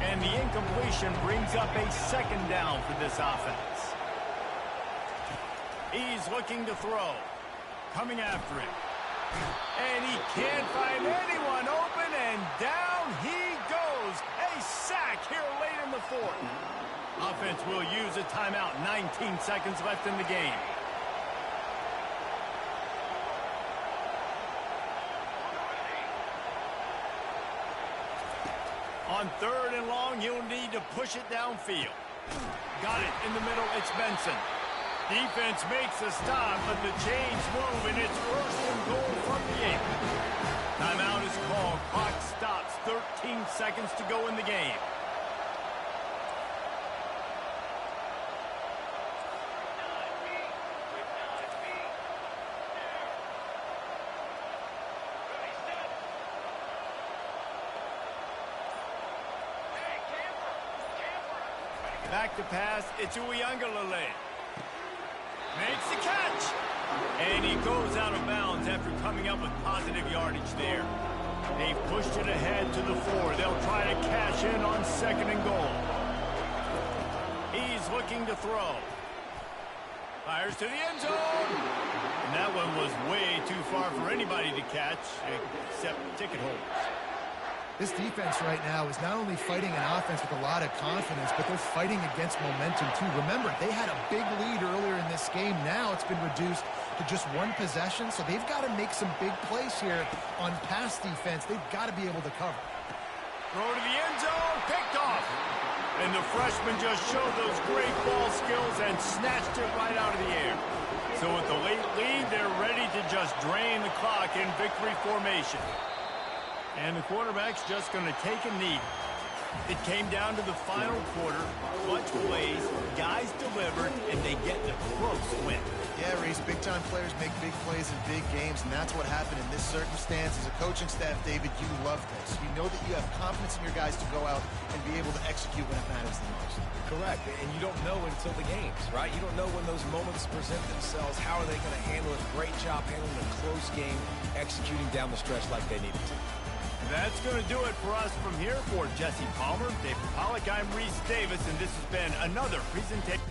And the incompletion brings up a 2nd down for this offense. He's looking to throw. Coming after him. And he can't find anyone open, and down he goes. A sack here late in the 4th. Offense will use a timeout. 19 seconds left in the game. On 3rd and long, you'll need to push it downfield. Got it in the middle. It's Benson. Defense makes a stop, but the chains move, and it's 1st and goal from the 8. Timeout is called. Clock stops. 13 seconds to go in the game. Back to pass. It's Uiagalelei. Makes the catch. And he goes out of bounds after coming up with positive yardage there. They've pushed it ahead to the 4. They'll try to cash in on 2nd and goal. He's looking to throw. Fires to the end zone. And that one was way too far for anybody to catch, except ticket holders. This defense right now is not only fighting an offense with a lot of confidence, but they're fighting against momentum too. Remember, they had a big lead earlier in this game. Now it's been reduced to just 1 possession, so they've got to make some big plays here on pass defense. They've got to be able to cover. Throw to the end zone, picked off. And the freshman just showed those great ball skills and snatched it right out of the air. So with the late lead, they're ready to just drain the clock in victory formation. And the quarterback's just going to take a knee. It came down to the final quarter. Clutch plays, guys delivered, and they get the close win. Yeah, Reese, big-time players make big plays in big games, and that's what happened in this circumstance. As a coaching staff, David, you love this. You know that you have confidence in your guys to go out and be able to execute when it matters the most. Correct, and you don't know until the games, right? You don't know when those moments present themselves. How are they going to handle it? Great job handling a close game, executing down the stretch like they needed to. That's going to do it for us from here. For Jesse Palmer, David Pollack, I'm Reese Davis, and this has been another presentation.